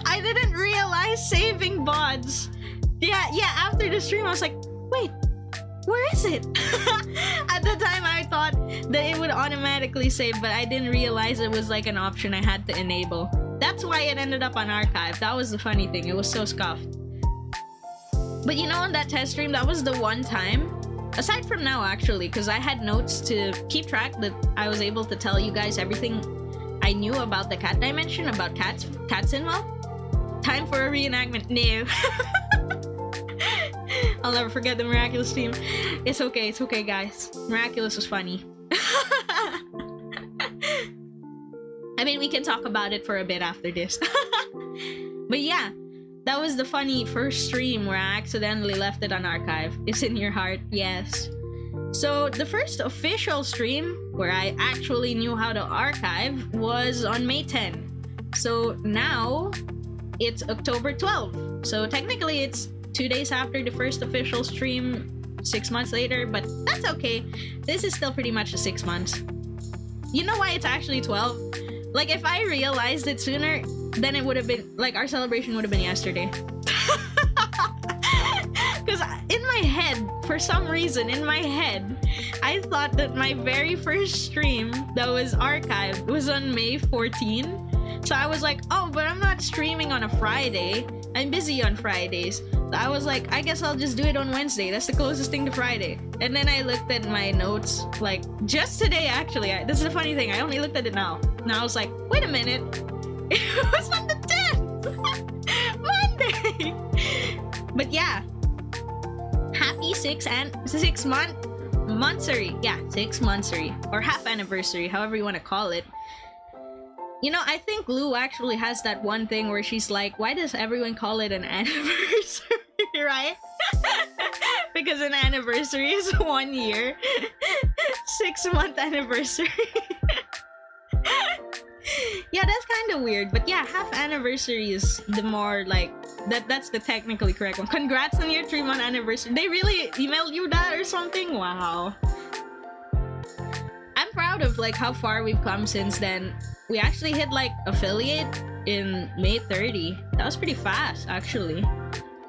[SPEAKER 1] I didn't realize saving VODs. Yeah, after the stream, I was like, wait, where is it? At the time, I thought that it would automatically save, but I didn't realize it was like an option I had to enable. That's why it ended up on archive. That was the funny thing. It was so scuffed. But you know, on that test stream, that was the one time, aside from now actually, because I had notes to keep track that I was able to tell you guys everything I knew about the cat dimension, about cats involved. Time for a reenactment. No. I'll never forget the Miraculous team. It's okay, guys. Miraculous was funny. I mean, we can talk about it for a bit after this. But yeah, that was the funny first stream where I accidentally left it on archive. It's in your heart, yes. So the first official stream where I actually knew how to archive was on May 10. So now it's October 12. So technically it's 2 days after the first official stream, 6 months later, but that's okay. This is still pretty much 6 months. You know why it's actually 12? Like, if I realized it sooner, then it would have been, like, our celebration would have been yesterday. Because in my head, for some reason, in my head, I thought that my very first stream that was archived was on May 14. So I was like, oh, but I'm not streaming on a Friday. I'm busy on Fridays. So I was like, I guess I'll just do it on Wednesday. That's the closest thing to Friday. And then I looked at my notes, like, just today, actually. This is the funny thing. I only looked at it now. Now I was like, wait a minute. It was on the 10th! Monday! But yeah. Happy 6-monthsary. Yeah, 6-monthsary. Or half anniversary, however you want to call it. You know, I think Lou actually has that one thing where she's like, why does everyone call it an anniversary, right? Because an anniversary is 1 year. 6-month anniversary. Yeah, that's kind of weird. But yeah, half anniversary is the more like, that's the technically correct one. Congrats on your 3-month anniversary. They really emailed you that or something? Wow. I'm proud of like how far we've come since then. We actually hit like affiliate in May 30. That was pretty fast, actually.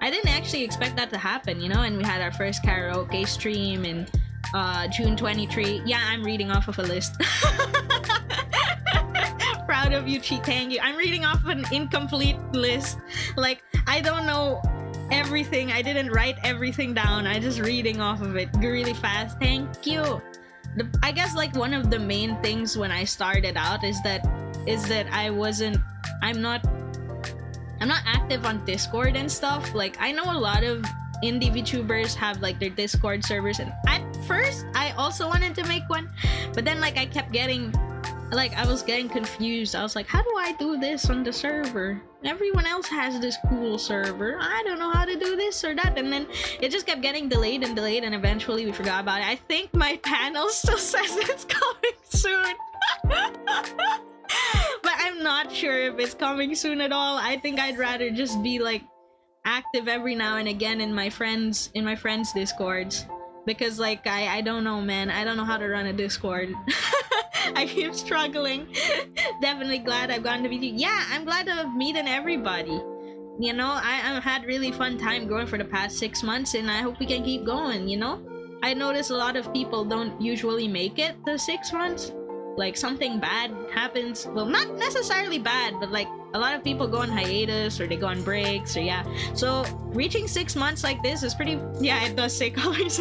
[SPEAKER 1] I didn't actually expect that to happen, you know, and we had our first karaoke stream in June 23. Yeah, I'm reading off of a list. Proud of you, Chi. Thank you. I'm reading off an incomplete list. Like, I don't know everything. I didn't write everything down. I just reading off of it really fast. Thank you. I guess like one of the main things when I started out is that I'm not active on Discord and stuff. Like, I know a lot of indie VTubers have like their Discord servers, and at first I also wanted to make one, but then like I kept getting like, I was getting confused. I was like, how do I do this on the server? Everyone else has this cool server. I don't know how to do this or that. And then it just kept getting delayed, and eventually we forgot about it. I think my panel still says it's coming soon. But I'm not sure if it's coming soon at all. I think I'd rather just be like active every now and again in my friends' Discords. Because like, I don't know, man. I don't know how to run a Discord. I keep struggling. Definitely glad I've gotten to meet you. Yeah, I'm glad to have meeting everybody. You know, I've had really fun time growing for the past 6 months, and I hope we can keep going, you know? I notice a lot of people don't usually make it to 6 months. Like, something bad happens. Well, not necessarily bad, but like, a lot of people go on hiatus, or they go on breaks, or yeah. So, reaching 6 months like this is pretty... Yeah, it does say colors.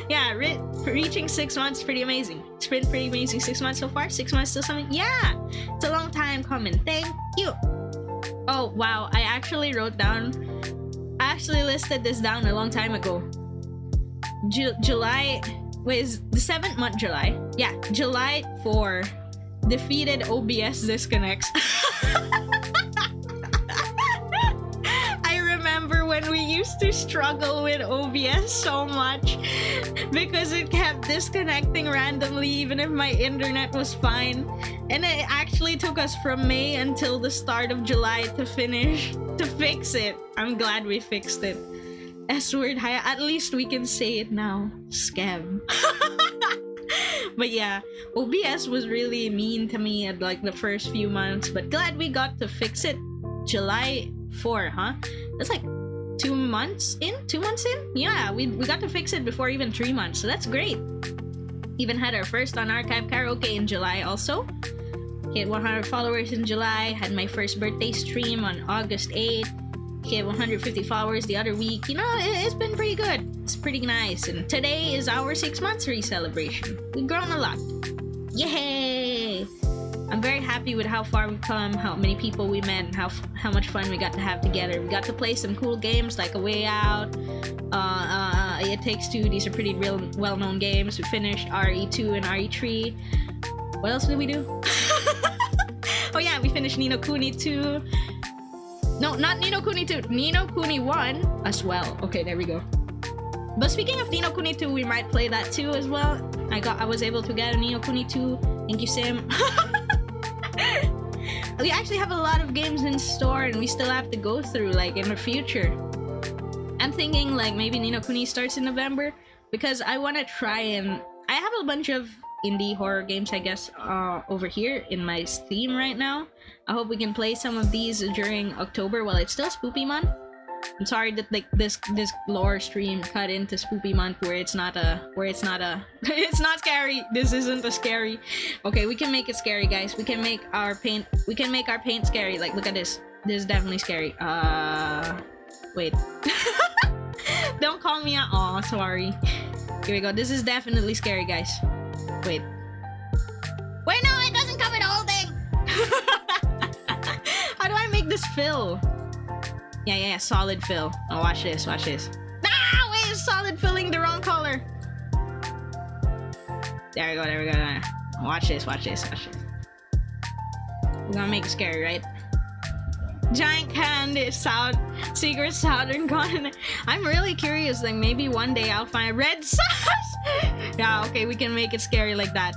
[SPEAKER 1] Yeah, reaching 6 months is pretty amazing. It's been pretty amazing 6 months so far. 6 months still something. Yeah! It's a long time coming. Thank you! Oh, wow. I actually wrote down... I actually listed this down a long time ago. July... Wait, is the 7th month July? Yeah, July 4. Defeated OBS disconnects. I remember when we used to struggle with OBS so much because it kept disconnecting randomly even if my internet was fine. And it actually took us from May until the start of July to fix it. I'm glad we fixed it. S-word, at least we can say it now. Scam. But yeah, OBS was really mean to me at like the first few months, but glad we got to fix it. July 4, huh? That's like 2 months in? 2 months in? Yeah, we got to fix it before even 3 months, so that's great. Even had our first unarchived karaoke in July also. Hit 100 followers in July, had my first birthday stream on August 8th. Hit 150 followers the other week. You know, it's been pretty good. It's pretty nice. And today is our 6-monthsary celebration. We've grown a lot. Yay! I'm very happy with how far we've come, how many people we met, and how much fun we got to have together. We got to play some cool games like A Way Out, It Takes Two. These are pretty well-known games. We finished RE2 and RE3. What else did we do? Oh yeah, we finished Ni no Kuni 2. No, not Ni no Kuni 2. Ni no Kuni 1 as well. Okay, there we go. But speaking of Ni no Kuni 2, we might play that too as well. I was able to get a Ni no Kuni 2. Thank you, Sim. We actually have a lot of games in store and we still have to go through like in the future. I'm thinking like maybe Ni no Kuni starts in November because I want to try and I have a bunch of indie horror games, I guess, over here in my Steam right now. I hope we can play some of these during October while it's still Spoopy month. I'm sorry that like this lore stream cut into Spoopy month where it's not it's not scary. This isn't a scary. Okay, we can make it scary, guys. We can make our paint scary. Like, look at this. This is definitely scary. Wait. Don't call me out. Aw, sorry. Here we go. This is definitely scary, guys. Wait. Wait, no, it doesn't cover the whole thing. How do I make this fill? Yeah, solid fill. Oh, watch this. Ah, wait, it's solid filling the wrong color. There we go. Watch this. We're gonna make it scary, right? Giant candy, secret southern continent. I'm really curious, like maybe one day I'll find red sauce. Yeah, okay, we can make it scary like that.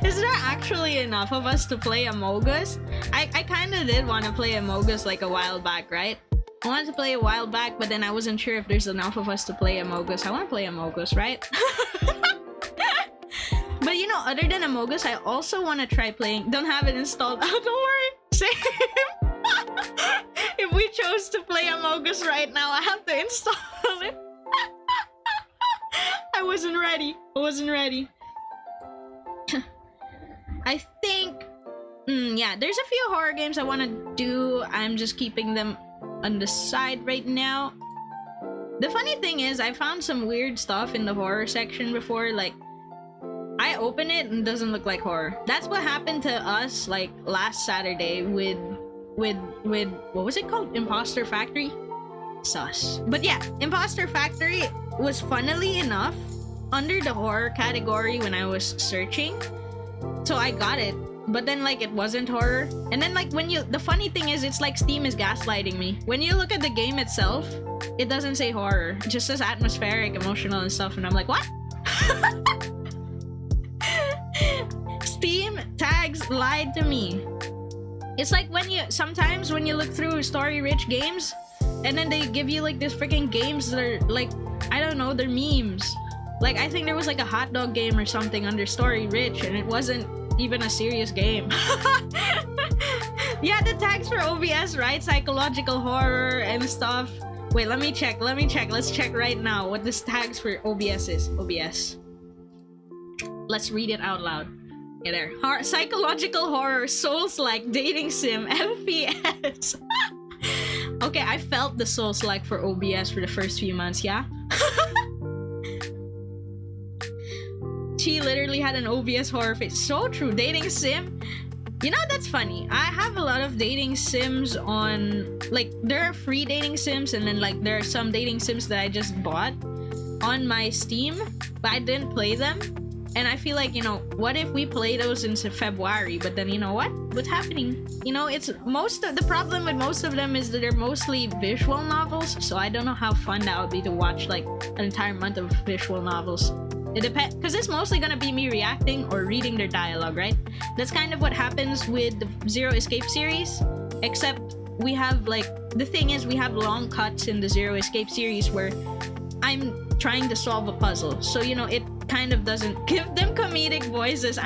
[SPEAKER 1] Is there actually enough of us to play Among Us? I kind of did want to play Among Us like a while back, right? I wanted to play a while back, but then I wasn't sure if there's enough of us to play Among Us. I want to play Among Us, right? But you know, other than Among Us, I also want to try playing. Don't have it installed. Oh, don't worry. Same. If we chose to play Among Us right now, I have to install it. I wasn't ready. I think, yeah, there's a few horror games I want to do. I'm just keeping them on the side right now. The funny thing is, I found some weird stuff in the horror section before. Like, I open it and it doesn't look like horror. That's what happened to us like last Saturday with what was it called? Imposter Factory? Sus. But yeah, Imposter Factory was funnily enough under the horror category when I was searching. So I got it, but then like it wasn't horror. And then like the funny thing is, it's like Steam is gaslighting me. When you look at the game itself, it doesn't say horror. It just says atmospheric, emotional and stuff. And I'm like, what? Steam tags lied to me. It's like sometimes when you look through story-rich games, and then they give you like this freaking games that are like, I don't know, they're memes. Like, I think there was like a hot dog game or something under Story Rich, and it wasn't even a serious game. Yeah, the tags for OBS, right? Psychological horror and stuff. Wait, let me check. Let's check right now what this tags for OBS is. OBS. Let's read it out loud. Yeah, there. Psychological horror, Souls-like, dating sim, FPS. Okay, I felt the Souls-like for OBS for the first few months, yeah? She literally had an OBS horror face. So true. Dating sim. You know, that's funny. I have a lot of dating sims on... Like, there are free dating sims, and then, like, there are some dating sims that I just bought on my Steam, but I didn't play them. And I feel like, you know, what if we play those in February? But then, you know what? What's happening? You know, it's the problem with most of them is that they're mostly visual novels. So I don't know how fun that would be to watch, like, an entire month of visual novels. It depends, because it's mostly gonna be me reacting or reading their dialogue, right? That's kind of what happens with the Zero Escape series, except we have like, the thing is we have long cuts in the Zero Escape series where I'm trying to solve a puzzle. So, you know, it kind of doesn't give them comedic voices.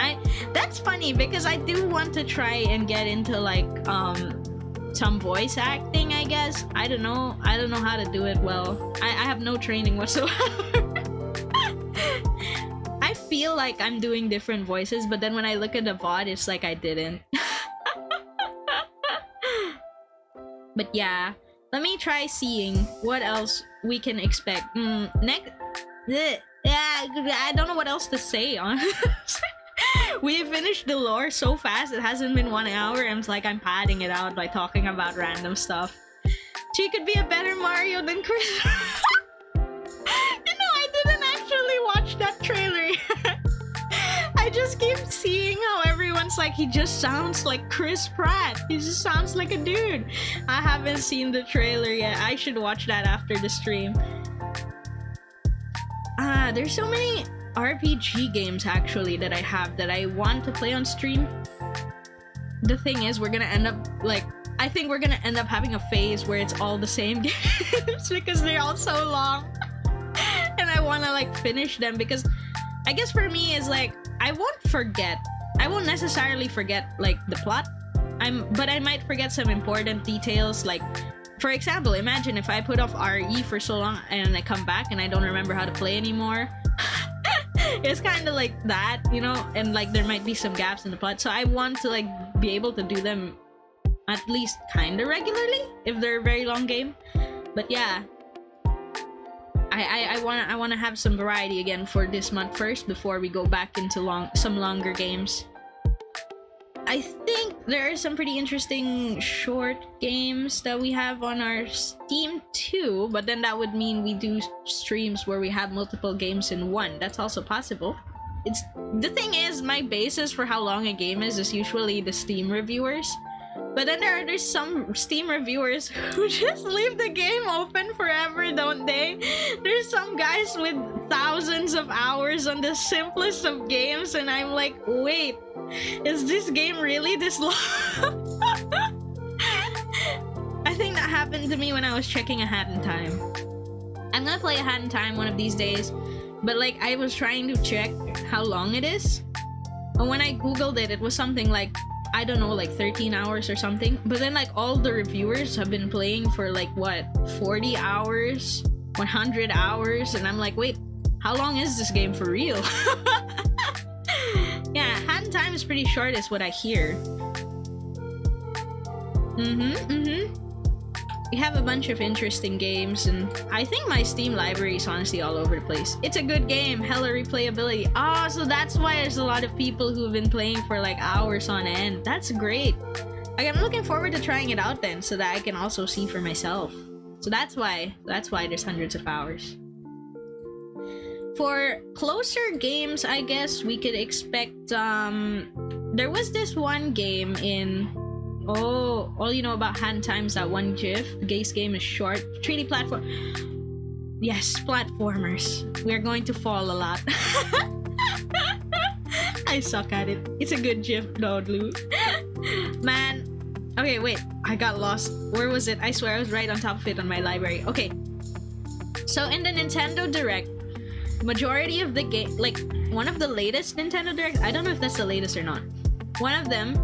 [SPEAKER 1] That's funny because I do want to try and get into like some voice acting, I guess. I don't know how to do it well. I have no training whatsoever. I feel like I'm doing different voices, but then when I look at the VOD, it's like I didn't. But yeah, let me try seeing what else we can expect. Next, I don't know what else to say on. We finished the lore so fast, it hasn't been 1 hour. I'm like, I'm padding it out by talking about random stuff. She could be a better Mario than Chris. You know, I didn't actually watch that trailer. I just keep seeing how everyone's like, he just sounds like Chris Pratt. He just sounds like a dude. I haven't seen the trailer yet. I should watch that after the stream. There's so many RPG games actually that I have that I want to play on stream. The thing is, we're gonna end up like, I think we're gonna end up having a phase where it's all the same games because they're all so long. And I wanna like finish them because I guess for me is like, I won't necessarily forget like the plot. But I might forget some important details. Like, for example, imagine if I put off RE for so long and I come back and I don't remember how to play anymore. It's kind of like that, you know, and like there might be some gaps in the plot. So I want to like be able to do them at least kind of regularly if they're a very long game. But yeah, I want to have some variety again for this month first before we go back into some longer games. I think there are some pretty interesting short games that we have on our Steam too, but then that would mean we do streams where we have multiple games in one. That's also possible. The thing is, my basis for how long a game is usually the Steam reviewers. But then there's some Steam reviewers who just leave the game open forever, don't they? There's some guys with thousands of hours on the simplest of games, and I'm like, wait, is this game really this long? I think that happened to me when I was checking A Hat in Time. I'm gonna play A Hat in Time one of these days, but like I was trying to check how long it is, and when I googled it, it was something like, I don't know, like 13 hours or something. But then like all the reviewers have been playing for like what, 40 hours, 100 hours, and I'm like, wait, how long is this game for real? Yeah, Hat in Time is pretty short is what I hear. We have a bunch of interesting games, and I think my Steam library is honestly all over the place. It's a good game, hella replayability. Oh, so that's why there's a lot of people who've been playing for like hours on end. That's great. I'm looking forward to trying it out then, so that I can also see for myself. So that's why there's hundreds of hours. For closer games, I guess we could expect, there was this one game in, oh, all you know about Hat in Time is that one GIF. The Gaze game is short. 3D platform. Yes, platformers. We're going to fall a lot. I suck at it. It's a good GIF, though, Lou. Man. Okay, wait. I got lost. Where was it? I swear I was right on top of it on my library. Okay. So in the Nintendo Direct, majority of the game, like one of the latest Nintendo Direct, I don't know if that's the latest or not. One of them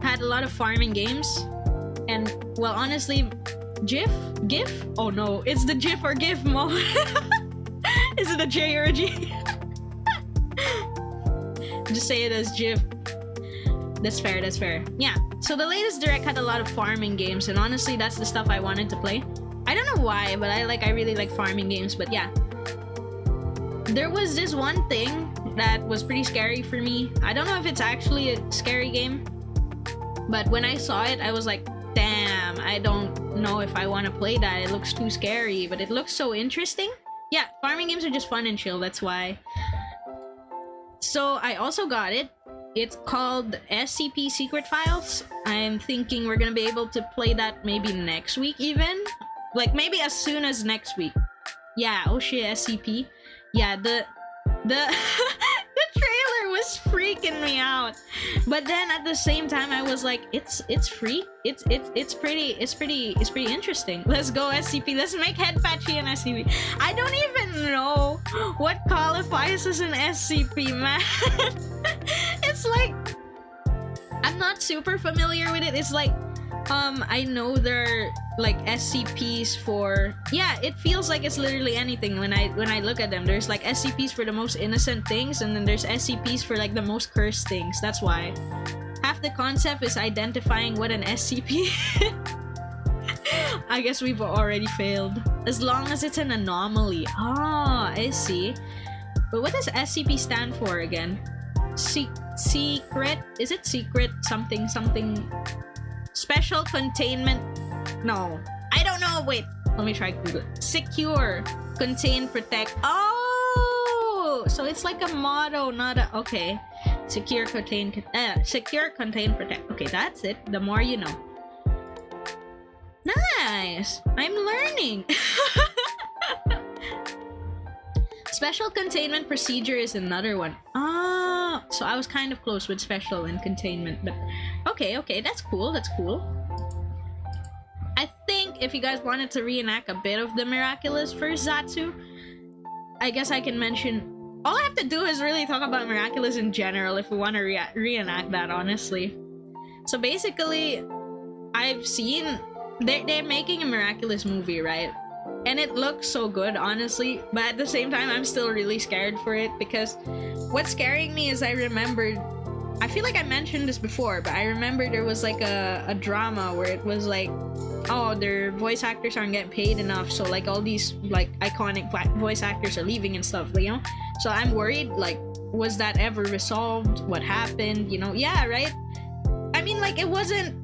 [SPEAKER 1] had a lot of farming games, and well, honestly, GIF? Oh no, it's the GIF or GIF mode. Is it a J or a G? Just say it as GIF. That's fair, that's fair. Yeah, so the latest Direct had a lot of farming games, and honestly, that's the stuff I wanted to play. I don't know why, but I really like farming games, but yeah. There was this one thing that was pretty scary for me. I don't know if it's actually a scary game, but when I saw it, I was like, damn, I don't know if I want to play that. It looks too scary, but it looks so interesting. Yeah, farming games are just fun and chill, that's why. So I also got it. It's called SCP Secret Files. I'm thinking we're gonna be able to play that maybe next week even. Like maybe as soon as next week. Yeah, oh shit, SCP. Yeah, the trailer was freaking me out, but then at the same time I was like, it's free, it's pretty interesting. Let's go SCP. Let's make head patchy an SCP. I don't even know what qualifies as an SCP, man. It's like, I'm not super familiar with it. It's like, I know they're like SCPs for, yeah, it feels like it's literally anything when I look at them. There's like SCPs for the most innocent things, and then there's SCPs for like the most cursed things. That's why half the concept is identifying what an SCP is. I guess we've already failed. As long as it's an anomaly. Ah, I see. But what does SCP stand for again? Secret? Is it secret something? Special containment? No, I don't know. Wait, let me try Google. Secure, contain, protect. Oh, so it's like a motto, not a. Okay, Secure, contain, protect. Okay, that's it. The more you know. Nice! I'm learning! Special containment procedure is another one. Ah, so I was kind of close with special and containment, but okay, that's cool, that's cool. I think if you guys wanted to reenact a bit of the miraculous for Zatsu, I guess I can mention... All I have to do is really talk about miraculous in general if we want to reenact that, honestly. So basically, I've seen... They're making a miraculous movie, right? And it looks so good, honestly, but at the same time, I'm still really scared for it because what's scaring me is I remembered... I feel like I mentioned this before, but I remember there was like a drama where it was like, oh, their voice actors aren't getting paid enough, so like all these like iconic voice actors are leaving and stuff, you know? So I'm worried, like, was that ever resolved? What happened? You know? Yeah, right? I mean, like, it wasn't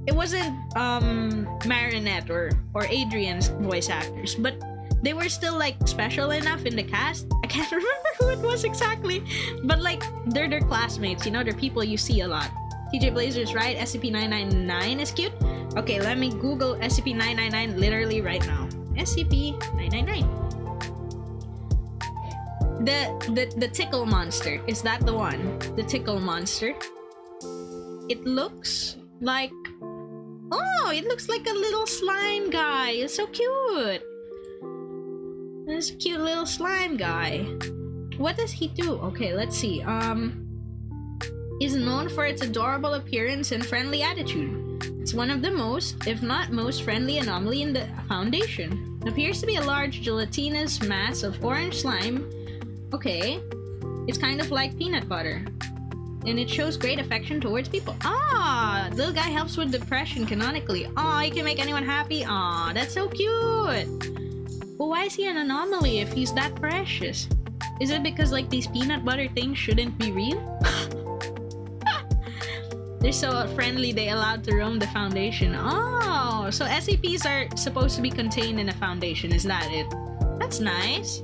[SPEAKER 1] Marinette or Adrian's voice actors, but they were still like special enough in the cast. I can't remember who it was exactly, but like they're their classmates, you know, they're people you see a lot. TJ Blazer's right, SCP-999 is cute. Okay, let me Google SCP-999 literally right now. SCP-999. The tickle monster, is that the one? The tickle monster. It looks like... Oh, it looks like a little slime guy. It's so cute. This cute little slime guy. What does he do? Okay, let's see. Is known for its adorable appearance and friendly attitude. It's one of the most, if not most, friendly anomaly in the Foundation. Appears to be a large gelatinous mass of orange slime. Okay. It's kind of like peanut butter. And it shows great affection towards people. Ah, little guy helps with depression canonically. Ah, he can make anyone happy. Ah, that's so cute. Well, why is he an anomaly if he's that precious? Is it because like these peanut butter things shouldn't be real? They're so friendly they allowed to roam the Foundation. Oh, so SCPs are supposed to be contained in a Foundation, is that it? That's nice.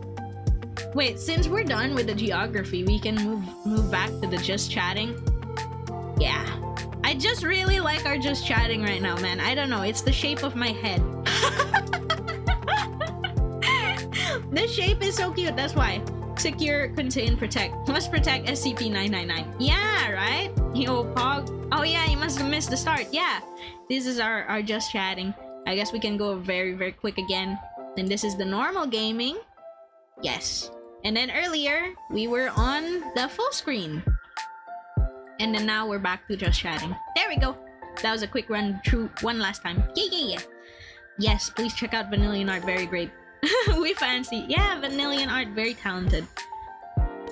[SPEAKER 1] Wait, since we're done with the geography, we can move back to the just chatting. Yeah. I just really like our just chatting right now, man. I don't know, it's the shape of my head. The shape is so cute, that's why. Secure, contain, protect. Must protect SCP-999. Yeah, right? Yo, Pog. Oh yeah, you must have missed the start. Yeah. This is our just chatting. I guess we can go very, very quick again. And this is the normal gaming. Yes. And then earlier, we were on the full screen. And then now we're back to just chatting. There we go. That was a quick run through one last time. Yeah. Yes, please check out Vanillion Art. Very great. We fancy. Yeah, Vanillion Art. Very talented.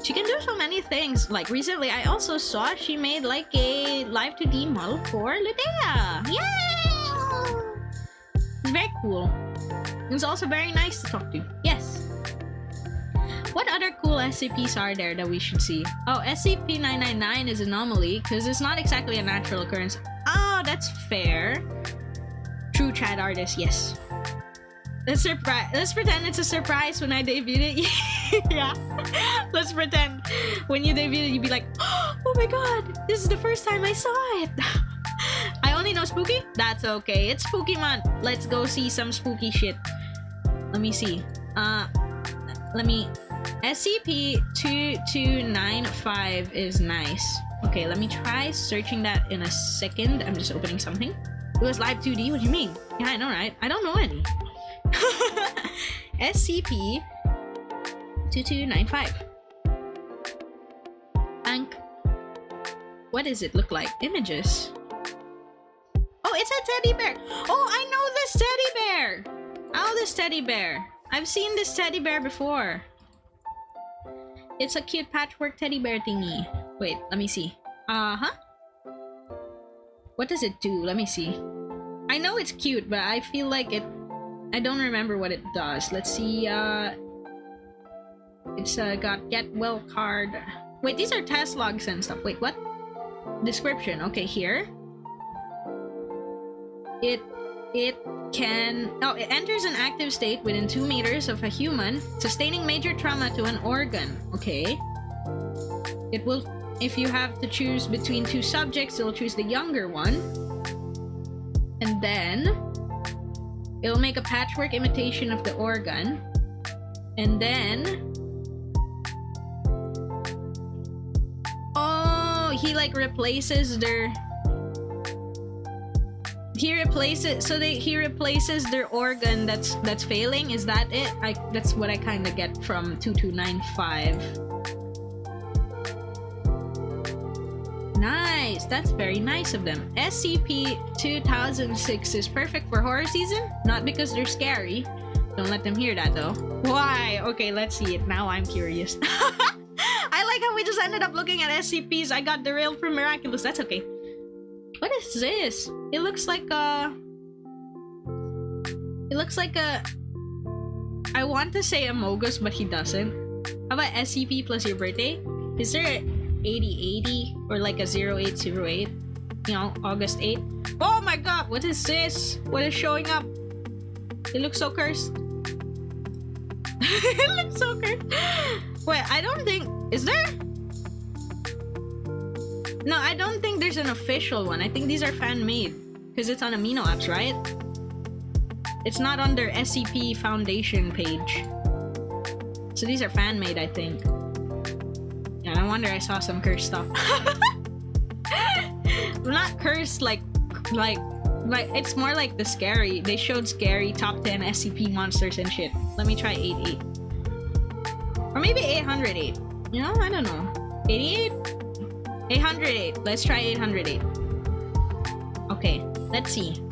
[SPEAKER 1] She can do so many things. Like recently, I also saw she made like a live 2D model for Ludea. Yeah! Very cool. It's also very nice to talk to. Yes. What other cool SCPs are there that we should see? Oh, SCP-999 is anomaly because it's not exactly a natural occurrence. Oh, that's fair. True chat artist, yes. Let's pretend it's a surprise when I debuted it. Yeah. Let's pretend when you debuted it, you'd be like, oh my god, this is the first time I saw it. I only know spooky? That's okay. It's spooky month. Let's go see some spooky shit. Let me see. SCP-2295 is nice. Okay, let me try searching that in a second. I'm just opening something. It was live 2D? What do you mean? Yeah, I know, right? I don't know any. SCP-2295. Bank. What does it look like? Images. Oh, it's a teddy bear. Oh, I know this teddy bear. Oh, this teddy bear. I've seen this teddy bear before. It's a cute patchwork teddy bear thingy. Wait, let me see. What does it do? Let me see. I know it's cute, but I feel like it... I don't remember what it does. Let's see, it's got get well card. Wait, these are test logs and stuff. Wait, what? Description. Okay, here. It can... Oh, it enters an active state within 2 meters of a human, sustaining major trauma to an organ. Okay. It will if you have to choose between two subjects, it'll choose the younger one. And then it'll make a patchwork imitation of the organ. And then he like replaces their he replaces their organ that's failing. Is that it? That's what I kind of get from 2295. Nice, that's very nice of them. SCP-2006 is perfect for horror season, not because they're scary. Don't let them hear that though. Why? Okay, let's see it. Now I'm curious. I like how we just ended up looking at SCPs. I got derailed from Miraculous. That's okay. What is this? It looks like a... I want to say Amogus, but he doesn't. How about SCP plus your birthday? Is there a 8080 or like a 0808? You know, August 8. Oh my god, what is this? What is showing up? It looks so cursed. It looks so cursed. Wait, I don't think... Is there? No, I don't think there's an official one. I think these are fan-made. Because it's on Amino Apps, right? It's not on their SCP Foundation page. So these are fan-made, I think. Yeah, no wonder I saw some cursed stuff. Not cursed, like it's more like the scary. They showed scary top 10 SCP monsters and shit. Let me try 88. Or maybe 808. You know, I don't know. 88? 808. Let's try 808. Okay, let's see.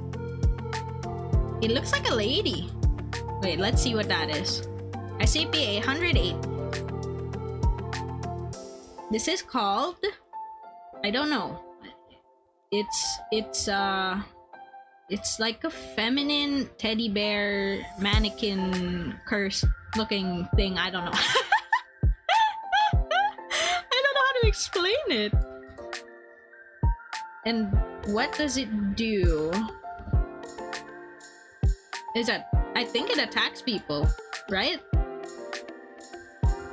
[SPEAKER 1] It looks like a lady. Wait, let's see what that is. SCP-808. This is called... I don't know. It's like a feminine teddy bear mannequin cursed looking thing. I don't know. I don't know how to explain it. And what does it do? Is that... I think it attacks people, right?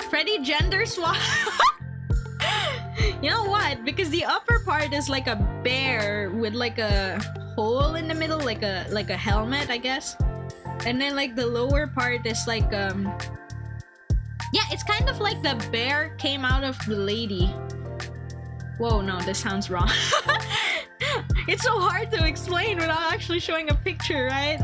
[SPEAKER 1] Freddy gender swap. You know what? Because the upper part is like a bear with like a hole in the middle, like a helmet, I guess. And then like the lower part is like yeah, it's kind of like the bear came out of the lady. Whoa, no, this sounds wrong. It's so hard to explain without actually showing a picture, right?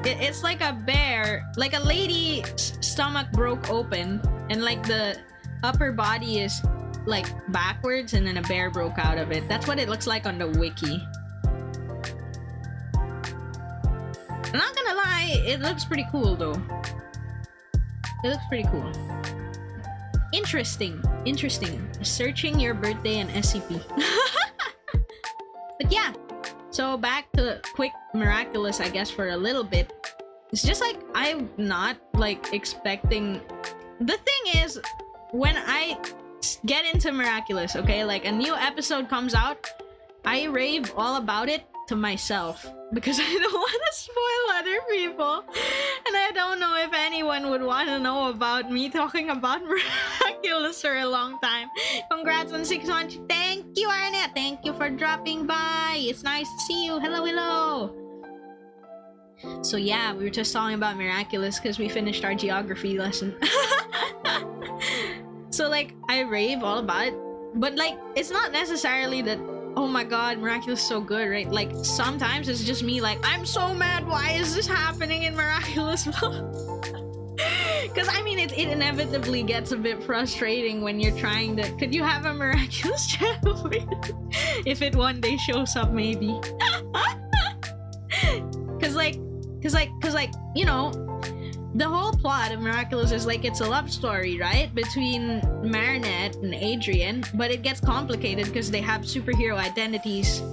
[SPEAKER 1] It's like a bear, like a lady's stomach broke open, and like the upper body is like backwards, and then a bear broke out of it. That's what it looks like on the wiki. I'm not gonna lie, it looks pretty cool though. It looks pretty cool. Interesting. Searching your birthday and SCP. But yeah, so back to quick Miraculous, I guess, for a little bit. It's just like I'm not like expecting. The thing is, when I get into Miraculous, okay, like a new episode comes out, I rave all about it to myself because I don't want to spoil other people, and I don't know if anyone would want to know about me talking about Miraculous for a long time. Congrats on 6 months. Thank you, Arnett. Thank you for dropping by. It's nice to see you. Hello. So yeah, we were just talking about Miraculous because we finished our geography lesson. So like I rave all about it, but like it's not necessarily that, oh my god, Miraculous is so good, right? Like sometimes it's just me like, I'm so mad, why is this happening in Miraculous? Because I mean it inevitably gets a bit frustrating when you're trying to... Could you have a Miraculous channel? If it one day shows up, maybe. Cause like, you know, the whole plot of Miraculous is like it's a love story, right? Between Marinette and Adrian, but it gets complicated because they have superhero identities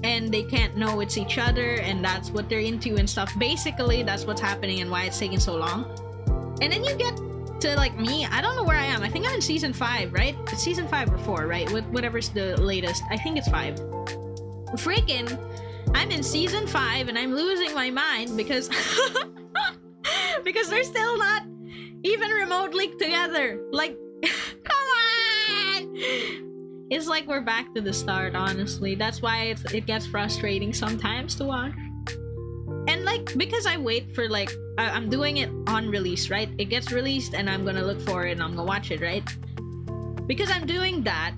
[SPEAKER 1] and they can't know it's each other, and that's what they're into and stuff. Basically, that's what's happening and why it's taking so long. And then you get to like me, I don't know where I am. I think I'm in season 5, right? It's season 5 or 4, right? Whatever's the latest. I think it's 5. Freaking, I'm in season 5 and I'm losing my mind because because they're still not even remotely together. Like, come on! it's like we're back to the start, honestly. That's why it gets frustrating sometimes to watch. And like, because I wait for like, I'm doing it on release, right? It gets released and I'm gonna look for it and I'm gonna watch it, right? Because I'm doing that,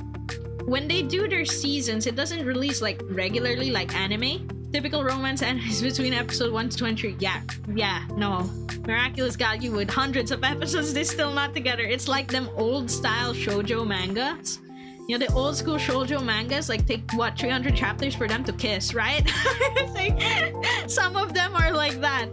[SPEAKER 1] when they do their seasons, it doesn't release like regularly like anime. Typical romance animes between episode 1 to 23. Yeah, no. Miraculous got you with hundreds of episodes, they're still not together. It's like them old style shoujo mangas. You know, the old school shoujo mangas, like, take, what, 300 chapters for them to kiss, right? It's like, some of them are like that.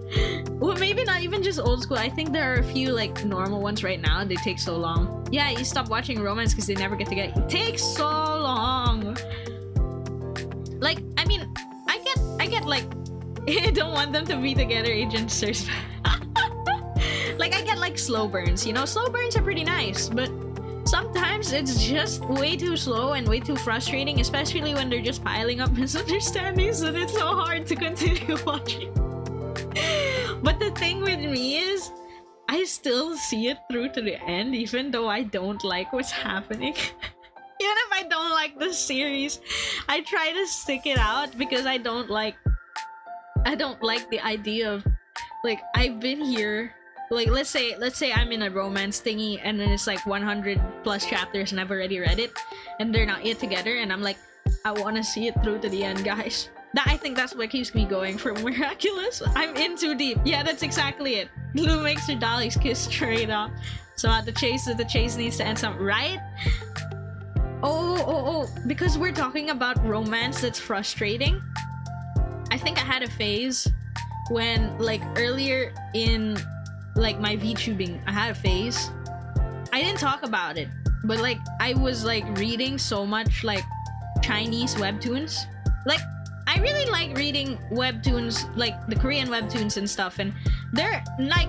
[SPEAKER 1] Well, maybe not even just old school. I think there are a few, like, normal ones right now. They take so long. Yeah, you stop watching romance because they never get together. It takes so long. Like, I mean, I get like, I don't want them to be together, Agent Sirs. Like, I get, like, slow burns, you know? Slow burns are pretty nice, but sometimes it's just way too slow and way too frustrating, especially when they're just piling up misunderstandings and it's so hard to continue watching. But the thing with me is, I still see it through to the end, even though I don't like what's happening. Even if I don't like the series, I try to stick it out because I don't like the idea of, like, I've been here. Like, let's say I'm in a romance thingy and then it's like 100 plus chapters and I've already read it and they're not yet together and I'm like, I want to see it through to the end, guys. I think that's what keeps me going for Miraculous. I'm in too deep. Yeah, that's exactly it. Blue makes her dollies kiss straight up. So the chase needs to end some, right? Oh, because we're talking about romance that's frustrating. I think I had a phase when, like, earlier in, like, my VTubing, I had a phase. I didn't talk about it, but, like, I was, like, reading so much, like, Chinese webtoons. Like, I really like reading webtoons, like, the Korean webtoons and stuff, and they're, like,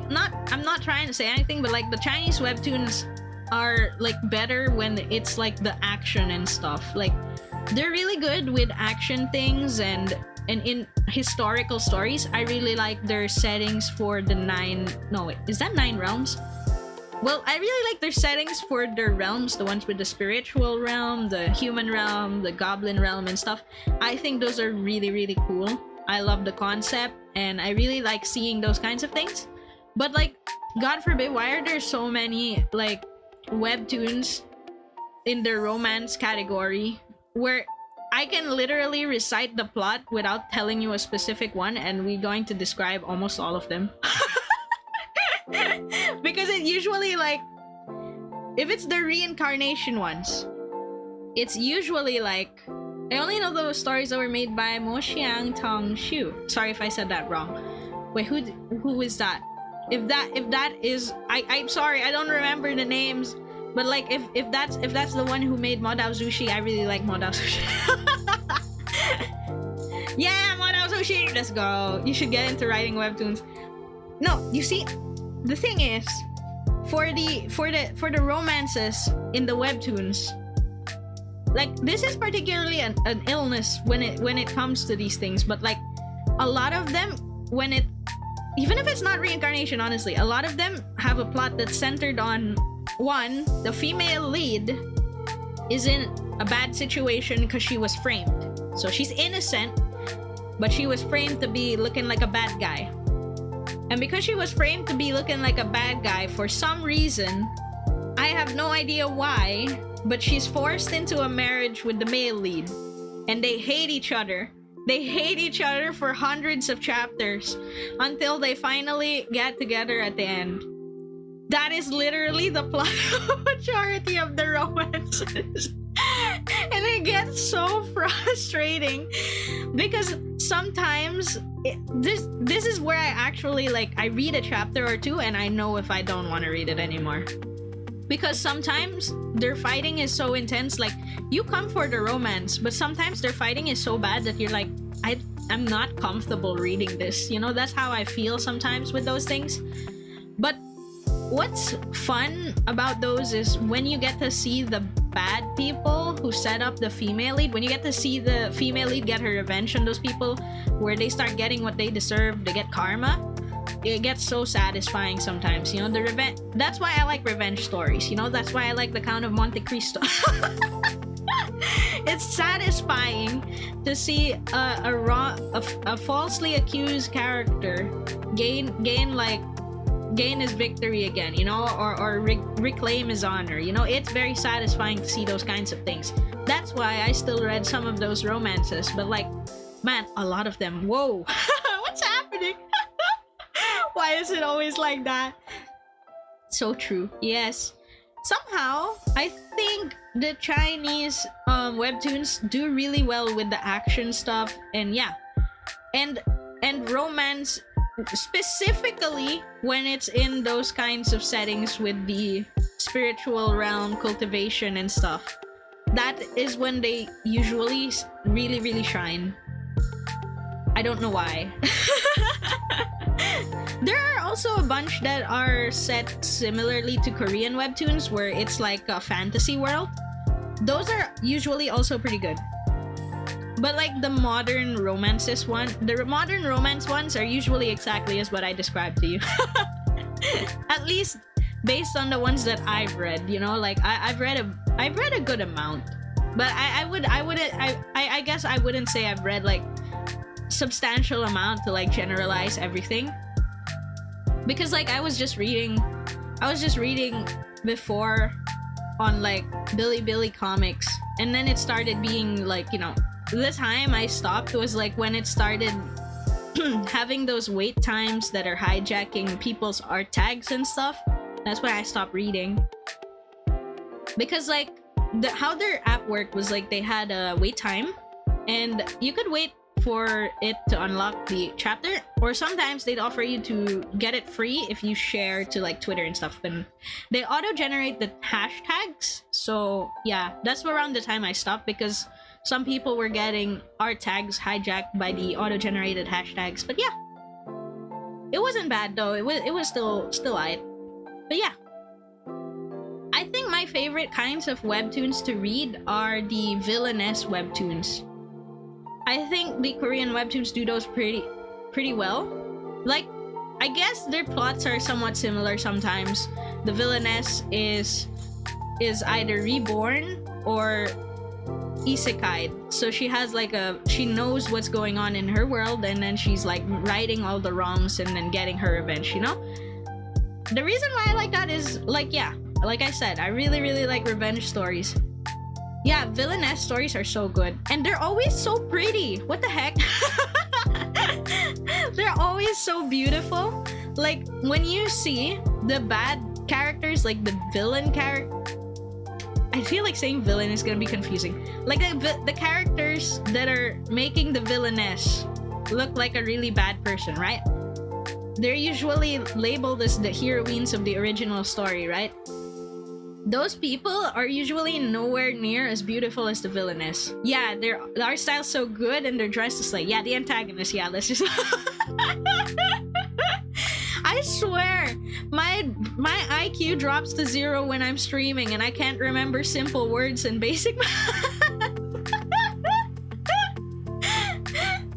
[SPEAKER 1] I'm not trying to say anything, but, like, the Chinese webtoons are, like, better when it's, like, the action and stuff. Like, they're really good with action things, and in historical stories, I really like their settings for the is that 9 realms? Well, I really like their settings for their realms, the ones with the spiritual realm, the human realm, the goblin realm and stuff. I think those are really, really cool. I love the concept, and I really like seeing those kinds of things. But, like, God forbid, why are there so many, like, webtoons in the romance category where I can literally recite the plot without telling you a specific one, and we're going to describe almost all of them. Because it usually, like, if it's the reincarnation ones, it's usually like, I only know those stories that were made by Mo Xiang Tong Xu. Sorry if I said that wrong. Wait, who is that? If that is, I'm sorry, I don't remember the names. But, like, if that's the one who made Modao Zushi, I really like Modao Zushi. Yeah, Modao Zushi, let's go. You should get into writing webtoons. No, you see, the thing is, for the romances in the webtoons, like, this is particularly an illness when it comes to these things. But, like, a lot of them, even if it's not reincarnation, honestly, a lot of them have a plot that's centered on, one, the female lead is in a bad situation because she was framed. So she's innocent, but she was framed to be looking like a bad guy. And because she was framed to be looking like a bad guy, for some reason, I have no idea why, but she's forced into a marriage with the male lead. And they hate each other. They hate each other for hundreds of chapters until they finally get together at the end. That is literally the plot of majority of the romances. And it gets so frustrating because sometimes this is where I actually, like, I read a chapter or two and I know if I don't want to read it anymore. Because sometimes their fighting is so intense, like, you come for the romance, but sometimes their fighting is so bad that you're like, I'm not comfortable reading this. You know, that's how I feel sometimes with those things. But what's fun about those is when you get to see the bad people who set up the female lead, when you get to see the female lead get her revenge on those people, where they start getting what they deserve, they get karma, it gets so satisfying sometimes, you know, the revenge. That's why I like revenge stories, you know, that's why I like the Count of Monte Cristo. It's satisfying to see a falsely accused character gain his victory again, you know, or reclaim his honor. You know, it's very satisfying to see those kinds of things. That's why I still read some of those romances, but like, man, a lot of them. Whoa, what's happening? Why is it always like that? So true. Yes. Somehow, I think the Chinese webtoons do really well with the action stuff, and yeah, and romance, specifically when it's in those kinds of settings with the spiritual realm cultivation and stuff. That is when they usually really, really shine. I don't know why. There are also a bunch that are set similarly to Korean webtoons where it's like a fantasy world. Those are usually also pretty good. But like the modern romance ones are usually exactly as what I described to you. At least based on the ones that I've read, you know, like I've read a good amount. But I guess I wouldn't say I've read like substantial amount to like generalize everything. Because like I was just reading before on like Billy Comics, and then it started being like, you know, the time I stopped was like when it started having those wait times that are hijacking people's art tags and stuff. That's when I stopped reading. Because like how their app worked was like they had a wait time, and you could wait for it to unlock the chapter, or sometimes they'd offer you to get it free if you share to like Twitter and stuff, and they auto-generate the hashtags. So yeah, that's around the time I stopped, because some people were getting art tags hijacked by the auto-generated hashtags. But yeah, it wasn't bad though. It was still alright. But yeah, I think my favorite kinds of webtoons to read are the villainess webtoons. I think the Korean webtoons do those pretty well. Like, I guess their plots are somewhat similar sometimes. The villainess is either reborn or isekai. So she has like she knows what's going on in her world, and then she's like righting all the wrongs and then getting her revenge, you know? The reason why I like that is like, yeah, like I said, I really, really like revenge stories. Yeah, villainess stories are so good. And they're always so pretty. What the heck? They're always so beautiful. Like, when you see the bad characters, like the villain character... I feel like saying villain is gonna be confusing. Like, the characters that are making the villainess look like a really bad person, right? They're usually labeled as the heroines of the original story, right? Those people are usually nowhere near as beautiful as the villainess. Yeah, their art style's so good, and their dress is like, yeah, the antagonist, yeah, let's just... I swear, my IQ drops to 0 when I'm streaming, and I can't remember simple words and basic math.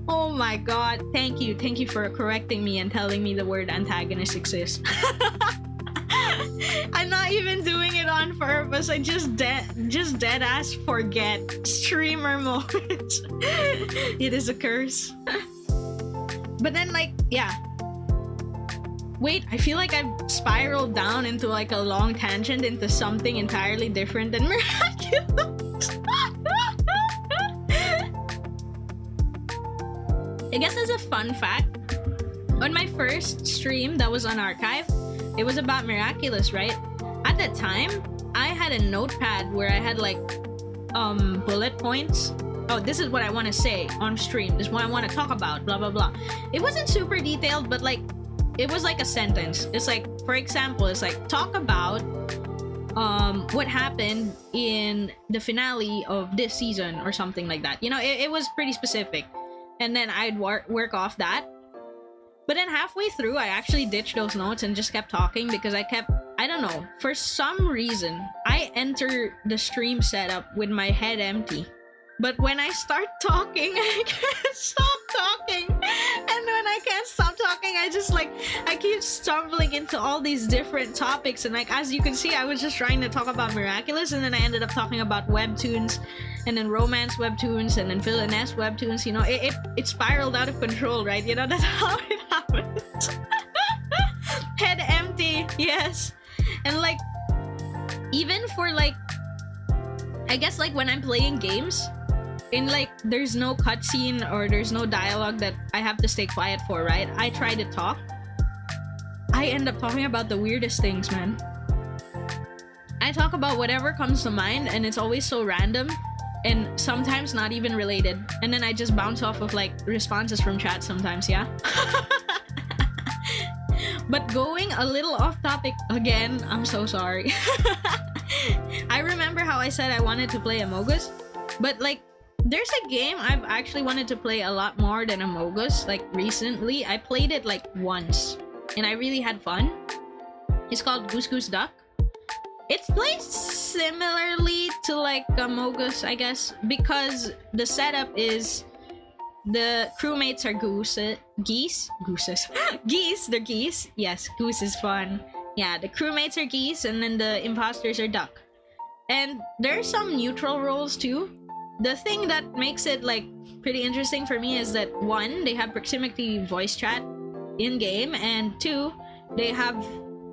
[SPEAKER 1] Oh my god, thank you for correcting me and telling me the word antagonist exists. I'm not even doing it on purpose. I just dead ass forget streamer moments. It is a curse. But then, like, yeah. Wait, I feel like I've spiraled down into like a long tangent into something entirely different than miraculous. I guess as a fun fact, on my first stream that was on archive, it was about Miraculous, right? At the time, I had a notepad where I had like bullet points. Oh, this is what I want to say on stream. This is what I want to talk about, blah blah blah. It wasn't super detailed, but like it was like a sentence. It's like, for example, it's like, talk about what happened in the finale of this season or something like that. You know, it was pretty specific. And then I'd work off that. But then halfway through, I actually ditched those notes and just kept talking, because I don't know, for some reason, I enter the stream setup with my head empty. But when I start talking, I can't stop talking. And when I can't stop talking, I I keep stumbling into all these different topics, and like as you can see, I was just trying to talk about Miraculous, and then I ended up talking about webtoons, and then romance webtoons, and then villainess webtoons. You know, it spiraled out of control, right? You know, that's how it happens. Head empty, yes. And like, even for like, I guess like when I'm playing games, in like there's no cutscene or there's no dialogue that I have to stay quiet for, right? I try to talk. I end up talking about the weirdest things, man. I talk about whatever comes to mind, and it's always so random and sometimes not even related. And then I just bounce off of like responses from chat sometimes, yeah? But going a little off topic again, I'm so sorry. I remember how I said I wanted to play Amogus, but like there's a game I've actually wanted to play a lot more than Amogus. Like recently, I played it like once, and I really had fun. It's called Goose Goose Duck. It's played similarly to like Amogus, I guess, because the setup is the crewmates are geese. They're geese. Yes, goose is fun. Yeah, the crewmates are geese, and then the imposters are duck. And there's some neutral roles too. The thing that makes it like pretty interesting for me is that one, they have proximity voice chat in game, and two, they have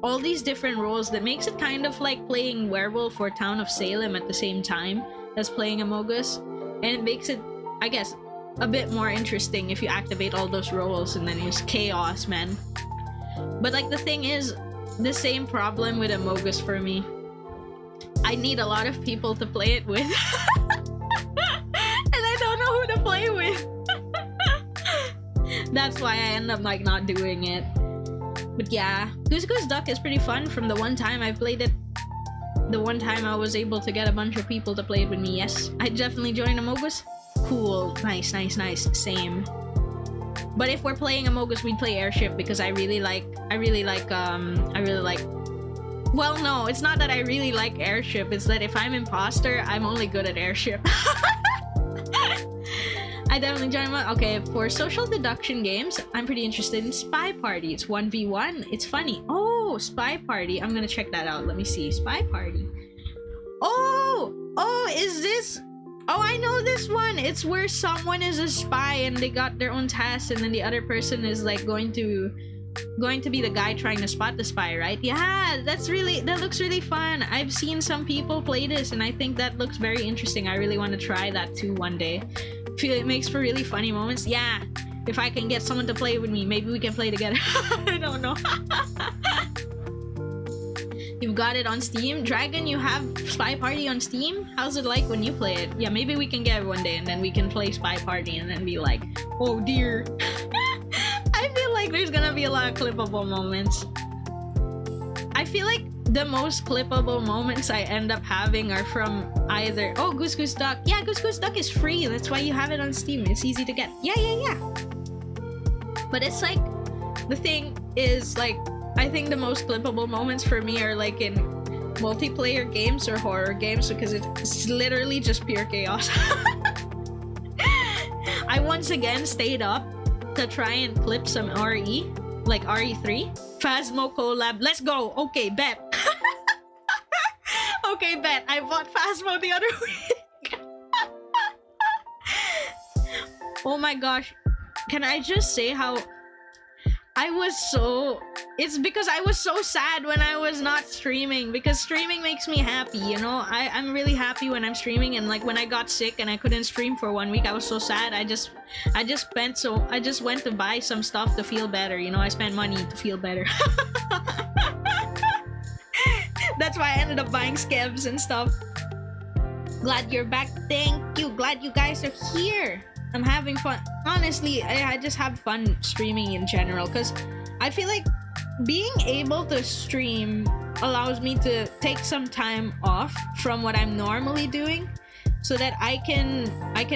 [SPEAKER 1] all these different roles that makes it kind of like playing Werewolf or Town of Salem at the same time as playing Amogus, and it makes it, I guess, a bit more interesting if you activate all those roles, and then it's chaos, man. But like the thing is, the same problem with Amogus for me. I need a lot of people to play it with. And I don't know who to play with. That's why I end up like not doing it. But yeah, Goose Goose Duck is pretty fun. From the one time I played it, the one time I was able to get a bunch of people to play it with me, yes, I definitely joined Amogus. Cool, nice, same. But if we're playing Amogus, we'd play Airship because I really like, well, no, it's not that I really like Airship, it's that if I'm imposter, I'm only good at Airship. I definitely join one. Okay, for social deduction games, I'm pretty interested in Spy Party. It's 1v1. It's funny. Oh, Spy Party. I'm gonna check that out. Let me see. Spy Party. Oh, is this... Oh, I know this one. It's where someone is a spy and they got their own task, and then the other person is like going to be the guy trying to spot the spy, right? Yeah, that looks really fun. I've seen some people play this, and I think that looks very interesting. I really want to try that too one day. Feel it makes for really funny moments. Yeah, if I can get someone to play with me, maybe we can play together. I don't know. You've got it on Steam? Dragon, you have Spy Party on Steam? How's it like when you play it? Yeah, maybe we can get it one day, and then we can play Spy Party and then be like, oh dear. I feel like there's gonna be a lot of clippable moments. I feel like the most clippable moments I end up having are from either... Oh, Goose Goose Duck. Yeah, Goose Goose Duck is free. That's why you have it on Steam. It's easy to get. Yeah. But it's like... The thing is, like... I think the most clippable moments for me are like in multiplayer games or horror games, because it's literally just pure chaos. I once again stayed up to try and clip some RE, like RE3. Phasmo collab. Let's go. Okay, bet. Okay, bet. I bought Phasmo the other week. Oh my gosh. Can I just say how I was so... It's because I was so sad when I was not streaming, because streaming makes me happy, you know? I'm really happy when I'm streaming, and like when I got sick and I couldn't stream for 1 week, I was so sad. I just went to buy some stuff to feel better, you know? I spent money to feel better. That's why I ended up buying Skebs and stuff. Glad you're back. Thank you. Glad you guys are here. I'm having fun. Honestly, I just have fun streaming in general, because I feel like being able to stream allows me to take some time off from what I'm normally doing, so that I can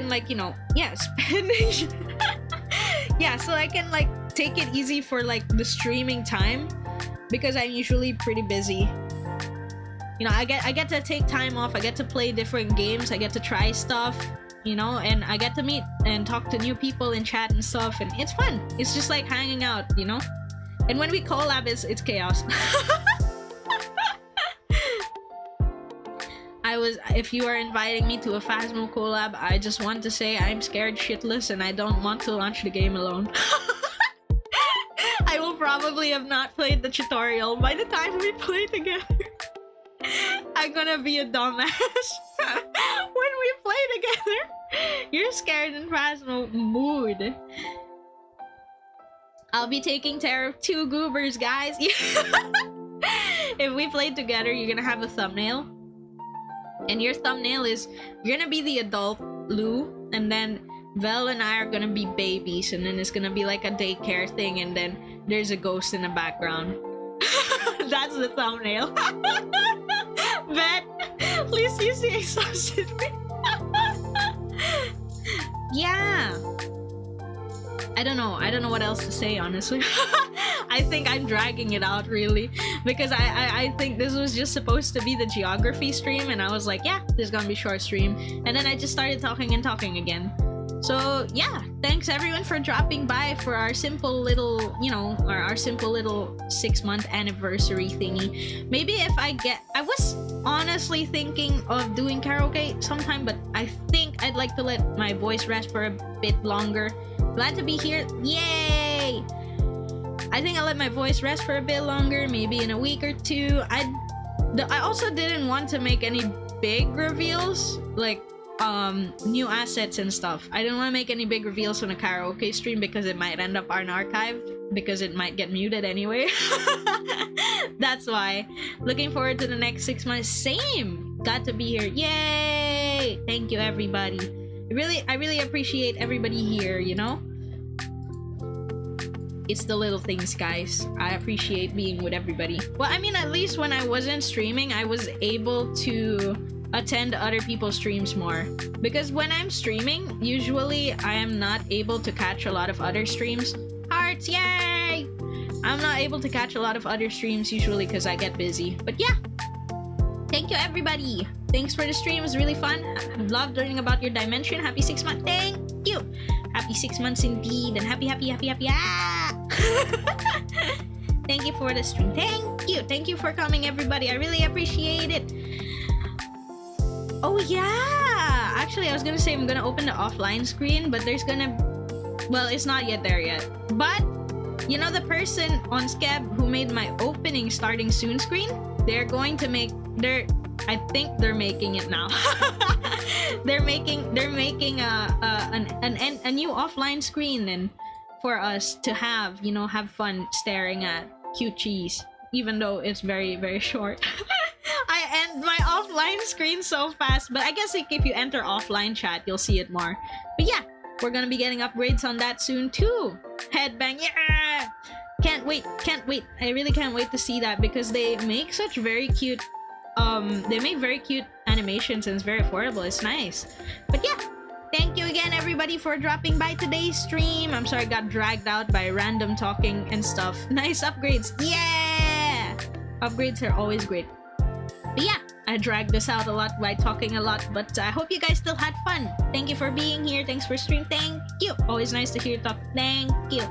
[SPEAKER 1] like, you know, yeah, spending yeah, so I can like take it easy for like the streaming time, because I'm usually pretty busy. You know, I get to take time off, I get to play different games, I get to try stuff, you know, and I get to meet and talk to new people in chat and stuff, and it's fun. It's just like hanging out, you know? And when we collab, it's chaos. If you are inviting me to a Phasmo collab, I just want to say I'm scared shitless and I don't want to launch the game alone. I will probably have not played the tutorial by the time we play together. I'm gonna be a dumbass when we play together. You're scared in Phasmo mood. I'll be taking care of 2 goobers, guys. If we play together, you're gonna have a thumbnail. And your thumbnail is, you're gonna be the adult Lou, and then Vel and I are gonna be babies, and then it's gonna be like a daycare thing, and then there's a ghost in the background. That's the thumbnail. Bet, please use the exhausted. Yeah. I don't know what else to say, honestly. I think I'm dragging it out, really, because I think this was just supposed to be the geography stream, and I was like, yeah, this is gonna be short stream, and then I just started talking again. So yeah, thanks everyone for dropping by for our simple little, our simple little 6-month anniversary thingy. Maybe if I was honestly thinking of doing karaoke sometime, but I think I'd like to let my voice rest for a bit longer. Glad to be here. Yay! I think I'll let my voice rest for a bit longer, maybe in a week or 2. I also didn't want to make any big reveals, like new assets and stuff. I didn't want to make any big reveals on a karaoke stream because it might end up unarchived, because it might get muted anyway. That's why. Looking forward to the next 6 months. Same! Got to be here. Yay! Thank you, everybody. I really appreciate everybody here, It's the little things, guys. I appreciate being with everybody. Well, I mean, at least when I wasn't streaming, I was able to attend other people's streams more. Because when I'm streaming, usually I am not able to catch a lot of other streams. Hearts, yay! I'm not able to catch a lot of other streams usually because I get busy. But yeah, thank you, everybody. Thanks for the stream. It was really fun. I loved learning about your dimension. Happy 6 months. Thank you. Happy 6 months indeed. And happy. Ah! Thank you for the stream. Thank you. Thank you for coming, everybody. I really appreciate it. Oh, yeah. Actually, I was going to say I'm going to open the offline screen, but there's going to... Well, it's not yet there yet. But, the person on Scep who made my opening starting soon screen, they're going to make... I think they're making it now. they're making a new offline screen and for us to have fun staring at cute cheese, even though it's very, very short. I end my offline screen so fast, but I guess if you enter offline chat, you'll see it more. But yeah, we're gonna be getting upgrades on that soon too. Headbang, yeah! Can't wait. I really can't wait to see that because they make such very cute they make very cute animations and it's very affordable. It's nice. But yeah, thank you again, everybody, for dropping by today's stream. I'm sorry I got dragged out by random talking and stuff. Nice upgrades. Yeah! Upgrades are always great. But yeah, I dragged this out a lot by talking a lot, but I hope you guys still had fun. Thank you for being here. Thanks for stream. Thank you. Always nice to hear you talk. Thank you.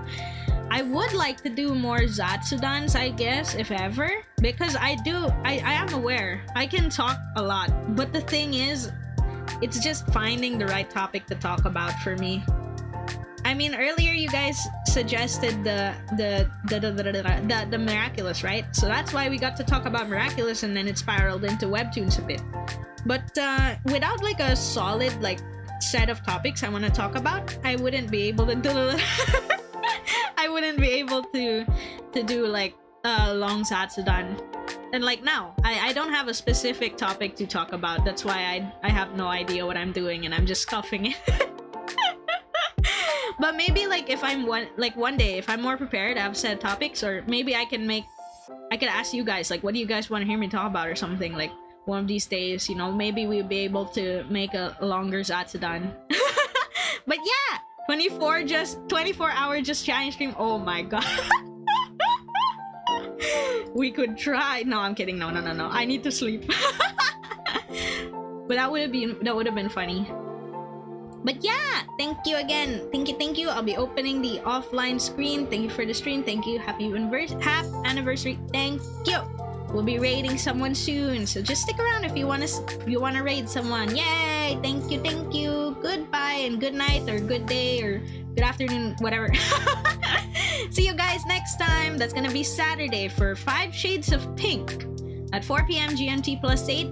[SPEAKER 1] I would like to do more Zatsudans, I guess, if ever, because I am aware I can talk a lot, but the thing is, it's just finding the right topic to talk about for me. I mean, earlier you guys suggested the Miraculous, right? So that's why we got to talk about Miraculous, and then it spiraled into webtoons a bit. But without like a solid set of topics I want to talk about, I wouldn't be able to do. I wouldn't be able to do long Satsudan. And now, I don't have a specific topic to talk about. That's why I have no idea what I'm doing and I'm just scuffing it. But maybe if I'm one day, if I'm more prepared, I have set topics, or maybe I could ask you guys what do you guys want to hear me talk about or something, one of these days, maybe we'll be able to make a longer Zatsudan. But yeah, 24-hour just challenge stream. Oh my god. We could try. No, I'm kidding. No. I need to sleep. But that would have been funny. But yeah, thank you again. Thank you. I'll be opening the offline screen. Thank you for the stream. Thank you. Happy anniversary. Thank you. We'll be raiding someone soon, so just stick around if you wanna raid someone. Yay! Thank you. Goodbye and good night or good day or good afternoon, whatever. See you guys next time. That's gonna be Saturday for 5 Shades of Pink at 4 p.m. GMT +8.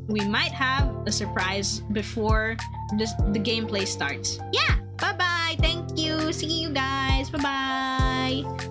[SPEAKER 1] We might have a surprise before the gameplay starts. Yeah. Bye bye. Thank you. See you guys. Bye bye.